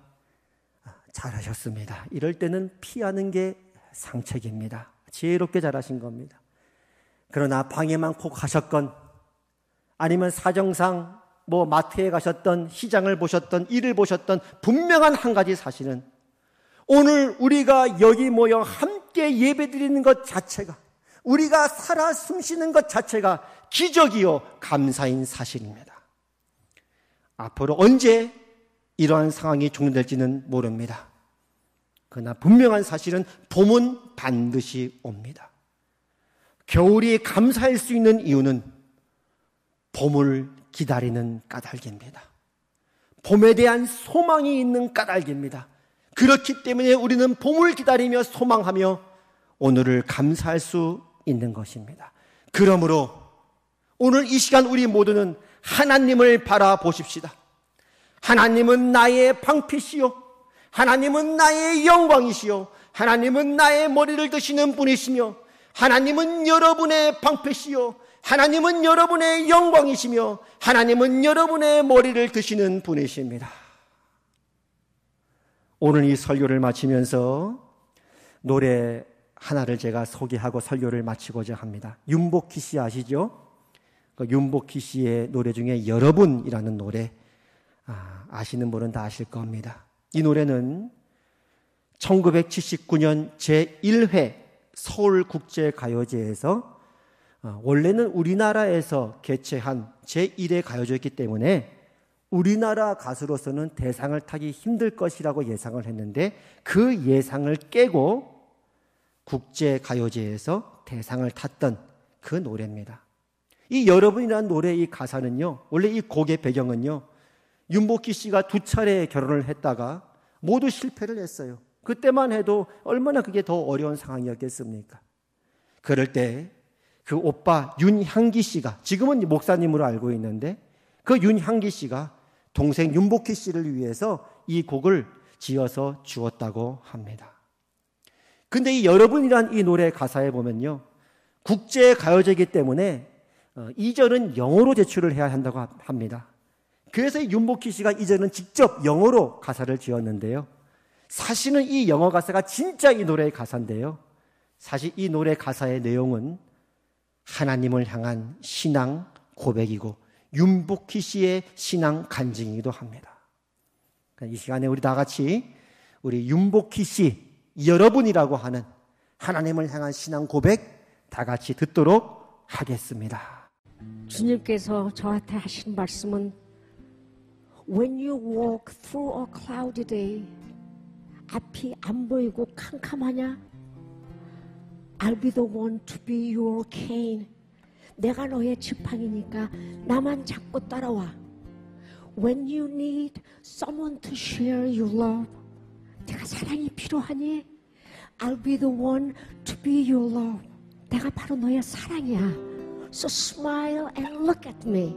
잘하셨습니다. 이럴 때는 피하는 게 상책입니다. 지혜롭게 잘하신 겁니다. 그러나 방해만 콕 하셨건 아니면 사정상 마트에 가셨던, 시장을 보셨던, 일을 보셨던 분명한 한 가지 사실은 오늘 우리가 여기 모여 함께 예배드리는 것 자체가, 우리가 살아 숨쉬는 것 자체가 기적이요 감사인 사실입니다. 앞으로 언제 이러한 상황이 종료될지는 모릅니다. 그러나 분명한 사실은 봄은 반드시 옵니다. 겨울이 감사할 수 있는 이유는 봄을 기다리는 까닭입니다. 봄에 대한 소망이 있는 까닭입니다. 그렇기 때문에 우리는 봄을 기다리며 소망하며 오늘을 감사할 수 있는 것입니다. 그러므로 오늘 이 시간 우리 모두는 하나님을 바라보십시다. 하나님은 나의 방패시요, 하나님은 나의 영광이시요, 하나님은 나의 머리를 드시는 분이시며, 하나님은 여러분의 방패시요, 하나님은 여러분의 영광이시며, 하나님은 여러분의 머리를 드시는 분이십니다. 오늘 이 설교를 마치면서 노래 하나를 제가 소개하고 설교를 마치고자 합니다. 윤복희 씨 아시죠? 그 윤복희 씨의 노래 중에 여러분이라는 노래, 아시는 분은 다 아실 겁니다. 이 노래는 1979년 제1회 서울국제가요제에서 원래는 우리나라에서 개최한 제1회 가요제였기 때문에 우리나라 가수로서는 대상을 타기 힘들 것이라고 예상을 했는데 그 예상을 깨고 국제가요제에서 대상을 탔던 그 노래입니다. 이 여러분이라는 노래의 이 가사는요, 원래 이 곡의 배경은요, 윤복희 씨가 2차례 결혼을 했다가 모두 실패를 했어요. 그때만 해도 얼마나 그게 더 어려운 상황이었겠습니까? 그럴 때 그 오빠 윤향기 씨가, 지금은 목사님으로 알고 있는데 그 윤향기 씨가 동생 윤복희 씨를 위해서 이 곡을 지어서 주었다고 합니다. 근데 이 여러분이란 이 노래 가사에 보면요, 국제가요제이기 때문에 2절은 영어로 제출을 해야 한다고 합니다. 그래서 윤복희 씨가 이제는 직접 영어로 가사를 지었는데요. 사실은 이 영어 가사가 진짜 이 노래의 가사인데요. 사실 이 노래 가사의 내용은 하나님을 향한 신앙 고백이고 윤복희 씨의 신앙 간증이기도 합니다. 이 시간에 우리 다 같이 우리 윤복희 씨 여러분이라고 하는 하나님을 향한 신앙 고백 다 같이 듣도록 하겠습니다. 주님께서 저한테 하신 말씀은 When you walk through a cloudy day, 앞이 안 보이고 캄캄하냐? I'll be the one to be your cane. 내가 너의 지팡이니까 나만 잡고 따라와. When you need someone to share your love, 내가 사랑이 필요하니? I'll be the one to be your love. 내가 바로 너의 사랑이야. So smile and look at me.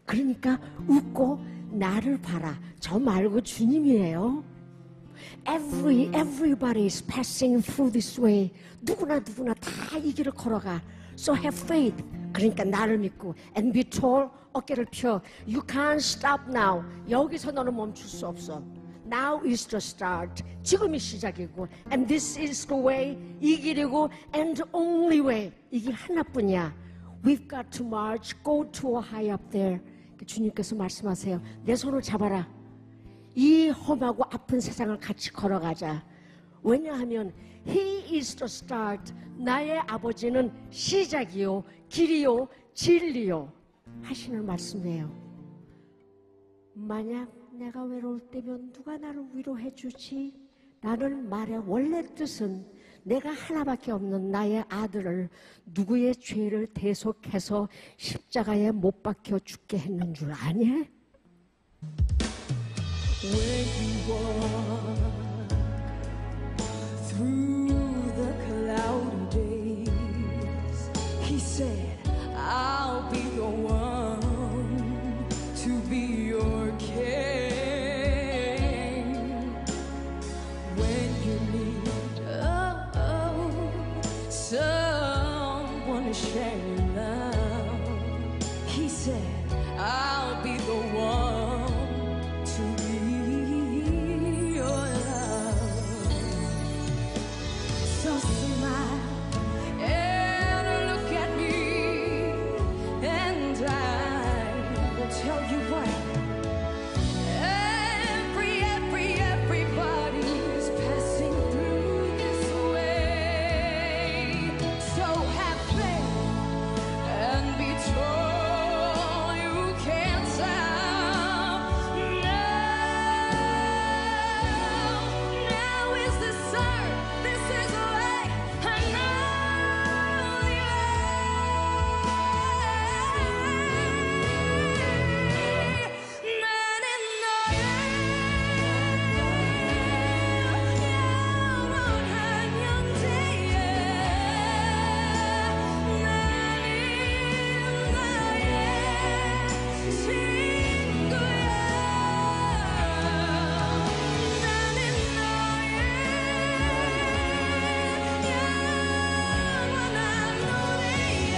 그러니까 웃고 나를 봐라. 저 말고 주님이에요. Everybody is passing through this way. 누구나 다 이 길을 걸어가. So have faith. 그러니까 나를 믿고 and be tall. 어깨를 펴. You can't stop now. 여기서 너는 멈출 수 없어. Now is the start. 지금이 시작이고 and this is the way. 이 길이고 and only way. 이 길 하나뿐이야. We've got to march. Go to a high up there. 주님께서 말씀하세요. 내 손을 잡아라. 이 험하고 아픈 세상을 같이 걸어가자. 왜냐하면 He is the start. 나의 아버지는 시작이요 길이요 진리요 하시는 말씀이에요. 만약 내가 외로울 때면 누가 나를 위로해 주지? 라는 말의 원래 뜻은 내가 하나밖에 없는 나의 아들을 누구의 죄를 대속해서 십자가에 못 박혀 죽게 했는 줄 아니? When you walk through the cloudy days, He said, I'll be the one to be your king. When you need someone to share your love, He said, I'll be the one to be your love. So smile and look at me, and I will tell you what. Everybody's passing through this way. So have faith and be told you can't stop. Now is the start. This is the way. I know the way. 나는 영원한 형제야. 나는 나의 친구야. 나는 너의 영원한 노래야.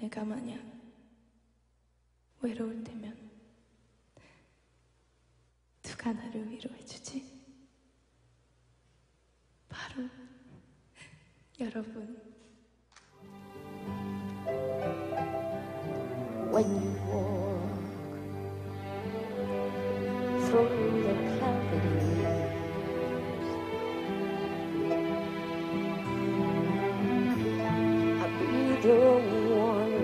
내가 만약 외로울 때면 누가 나를 위로해주지? 바로 여러분. When you walk through the cloudy days, I'll be the one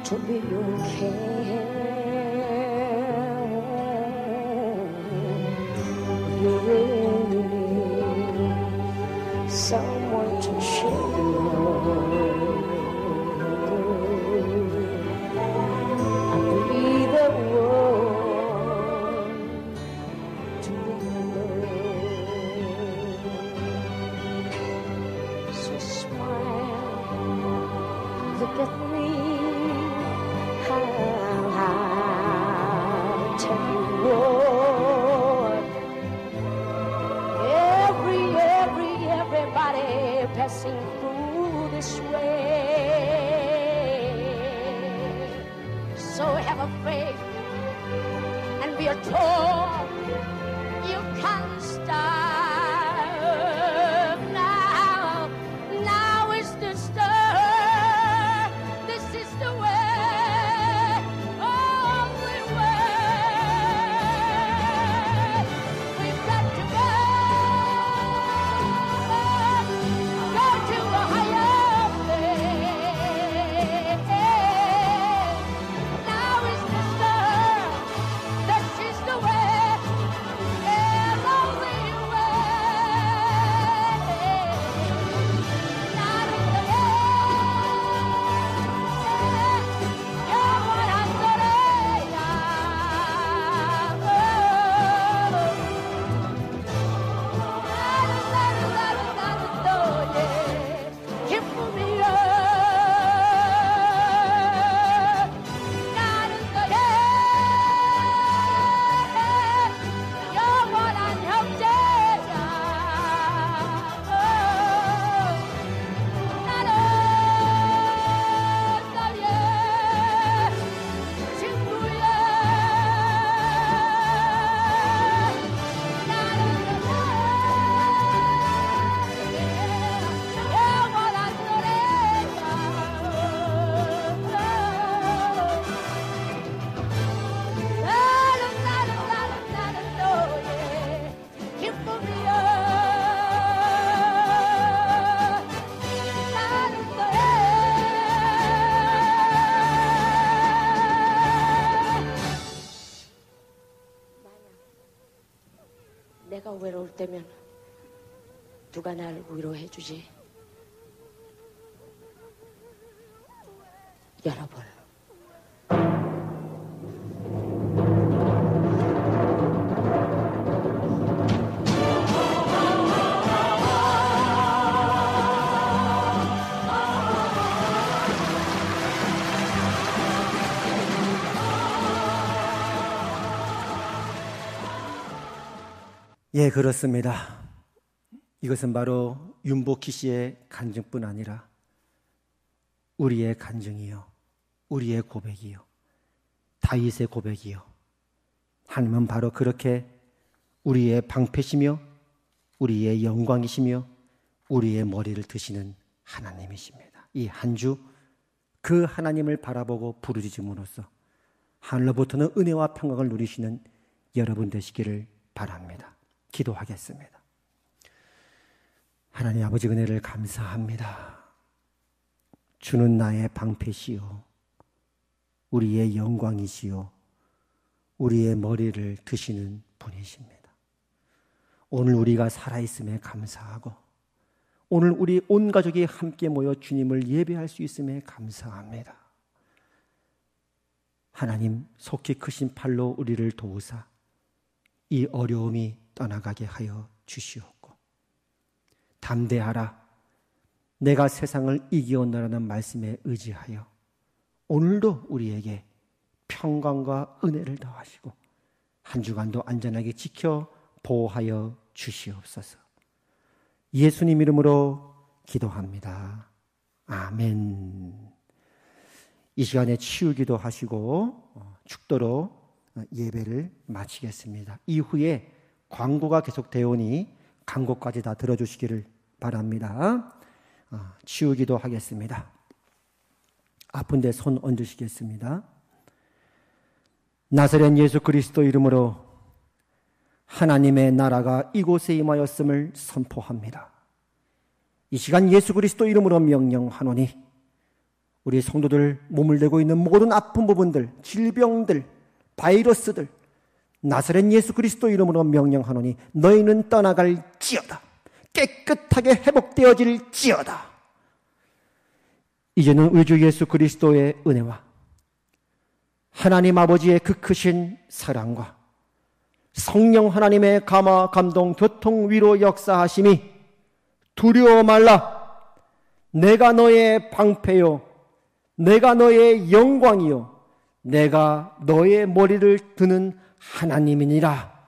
to be your king. You really need someone to share your love. I'll be the one to be loved. So smile, look at me. I'll tell you what. Everybody passing through this way. So have a faith and be a told you can't stop. Now is the start. This is the way, only way. We've got to go to a higher place. Now is the start. This is the way. 내가 외로울 때면 누가 날 위로해 주지? 여러분. 예, 그렇습니다. 이것은 바로 윤복희 씨의 간증뿐 아니라 우리의 간증이요, 우리의 고백이요, 다윗의 고백이요. 하나님은 바로 그렇게 우리의 방패시며 우리의 영광이시며 우리의 머리를 드시는 하나님이십니다. 이 한 주 그 하나님을 바라보고 부르짖음으로써 하늘로부터는 은혜와 평강을 누리시는 여러분 되시기를 바랍니다. 기도하겠습니다. 하나님 아버지, 은혜를 감사합니다. 주는 나의 방패시요, 우리의 영광이시요, 우리의 머리를 드시는 분이십니다. 오늘 우리가 살아있음에 감사하고 오늘 우리 온 가족이 함께 모여 주님을 예배할 수 있음에 감사합니다. 하나님, 속히 크신 팔로 우리를 도우사 이 어려움이 떠나가게 하여 주시옵고, 담대하라, 내가 세상을 이기온다라는 말씀에 의지하여 오늘도 우리에게 평강과 은혜를 더하시고 한 주간도 안전하게 지켜 보호하여 주시옵소서. 예수님 이름으로 기도합니다. 아멘. 이 시간에 치유기도 하시고 축도로 예배를 마치겠습니다. 이후에 광고가 계속되어 오니 광고까지 다 들어주시기를 바랍니다. 치우기도 하겠습니다. 아픈데 손 얹으시겠습니다. 나사렛 예수 그리스도 이름으로 하나님의 나라가 이곳에 임하였음을 선포합니다. 이 시간 예수 그리스도 이름으로 명령하노니 우리 성도들 몸을 내고 있는 모든 아픈 부분들, 질병들, 바이러스들 나사렛 예수 그리스도 이름으로 명령하노니 너희는 떠나갈지어다. 깨끗하게 회복되어질지어다. 이제는 우리 주 예수 그리스도의 은혜와 하나님 아버지의 그 크신 사랑과 성령 하나님의 감화, 감동, 교통, 위로 역사하심이 두려워 말라. 내가 너의 방패요, 내가 너의 영광이요, 내가 너의 머리를 드는 하나님이니라.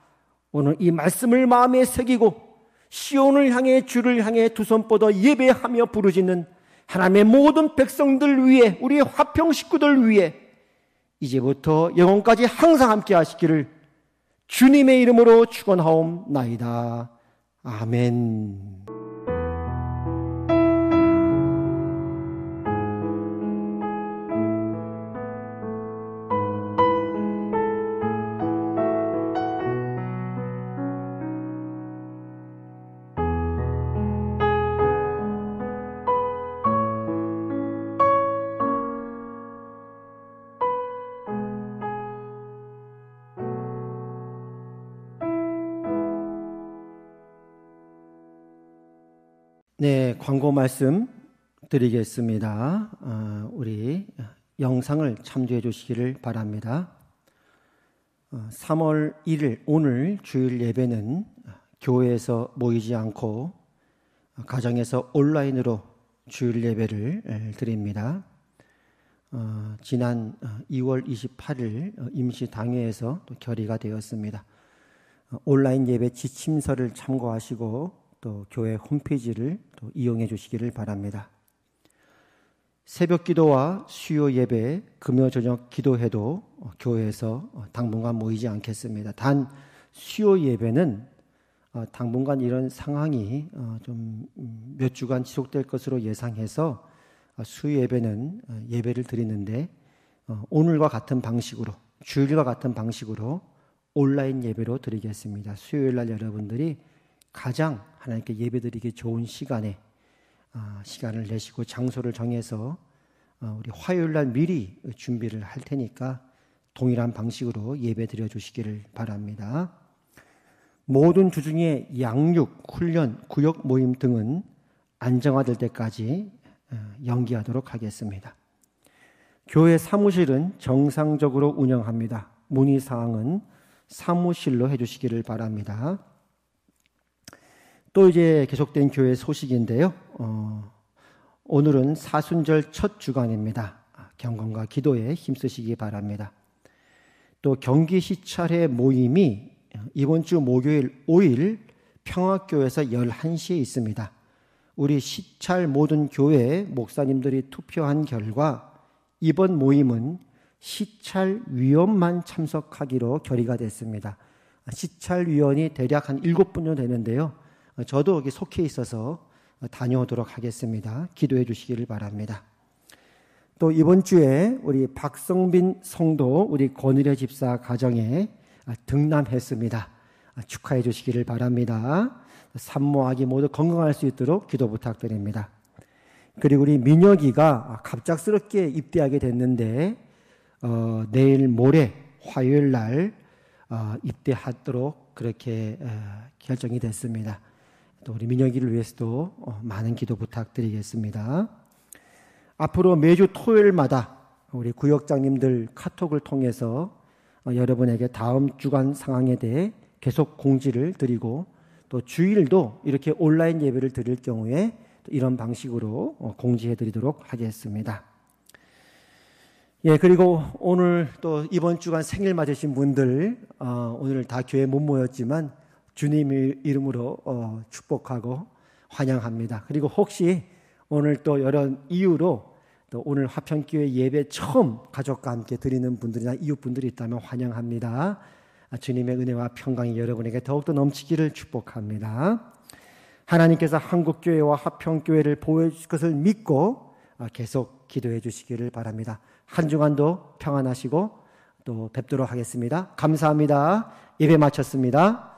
오늘 이 말씀을 마음에 새기고 시온을 향해 주를 향해 두 손 뻗어 예배하며 부르짖는 하나님의 모든 백성들 위해, 우리의 화평 식구들 위해 이제부터 영원까지 항상 함께 하시기를 주님의 이름으로 축원하옵나이다. 아멘. 네, 광고 말씀 드리겠습니다. 우리 영상을 참조해 주시기를 바랍니다. 3월 1일 오늘 주일 예배는 교회에서 모이지 않고 가정에서 온라인으로 주일 예배를 드립니다. 지난 2월 28일 임시 당회에서 또 결의가 되었습니다. 온라인 예배 지침서를 참고하시고 또 교회 홈페이지를 또 이용해 주시기를 바랍니다. 새벽 기도와 수요 예배, 금요 저녁 기도회도 교회에서 당분간 모이지 않겠습니다. 단 수요 예배는 당분간 이런 상황이 좀 몇 주간 지속될 것으로 예상해서 수요 예배는 예배를 드리는데 오늘과 같은 방식으로, 주일과 같은 방식으로 온라인 예배로 드리겠습니다. 수요일 날 여러분들이 가장 하나님께 예배드리기 좋은 시간에 시간을 내시고 장소를 정해서 우리 화요일 날 미리 준비를 할 테니까 동일한 방식으로 예배 드려 주시기를 바랍니다. 모든 주중의 양육, 훈련, 구역 모임 등은 안정화될 때까지 연기하도록 하겠습니다. 교회 사무실은 정상적으로 운영합니다. 문의사항은 사무실로 해주시기를 바랍니다. 또 이제 계속된 교회 소식인데요. 오늘은 사순절 첫 주간입니다. 경건과 기도에 힘쓰시기 바랍니다. 또 경기 시찰회 모임이 이번 주 목요일 5일 평화교회에서 11시에 있습니다. 우리 시찰 모든 교회 목사님들이 투표한 결과 이번 모임은 시찰위원만 참석하기로 결의가 됐습니다. 시찰위원이 대략 한 7분 정도 되는데요. 저도 여기 속해 있어서 다녀오도록 하겠습니다. 기도해 주시기를 바랍니다. 또 이번 주에 우리 박성빈 성도 우리 권일혜 집사 가정에 등남했습니다. 축하해 주시기를 바랍니다. 산모아기 모두 건강할 수 있도록 기도 부탁드립니다. 그리고 우리 민혁이가 갑작스럽게 입대하게 됐는데 내일 모레 화요일 날 입대하도록 그렇게 결정이 됐습니다. 또 우리 민혁이를 위해서도 많은 기도 부탁드리겠습니다. 앞으로 매주 토요일마다 우리 구역장님들 카톡을 통해서 여러분에게 다음 주간 상황에 대해 계속 공지를 드리고 또 주일도 이렇게 온라인 예배를 드릴 경우에 이런 방식으로 공지해 드리도록 하겠습니다. 예, 그리고 오늘 또 이번 주간 생일 맞으신 분들 오늘 다 교회에 못 모였지만 주님의 이름으로 축복하고 환영합니다. 그리고 혹시 오늘 또 여러 이유로 또 오늘 화평교회 예배 처음 가족과 함께 드리는 분들이나 이웃분들이 있다면 환영합니다. 주님의 은혜와 평강이 여러분에게 더욱더 넘치기를 축복합니다. 하나님께서 한국교회와 화평교회를 보호해주실 것을 믿고 계속 기도해 주시기를 바랍니다. 한 주간도 평안하시고 또 뵙도록 하겠습니다. 감사합니다. 예배 마쳤습니다.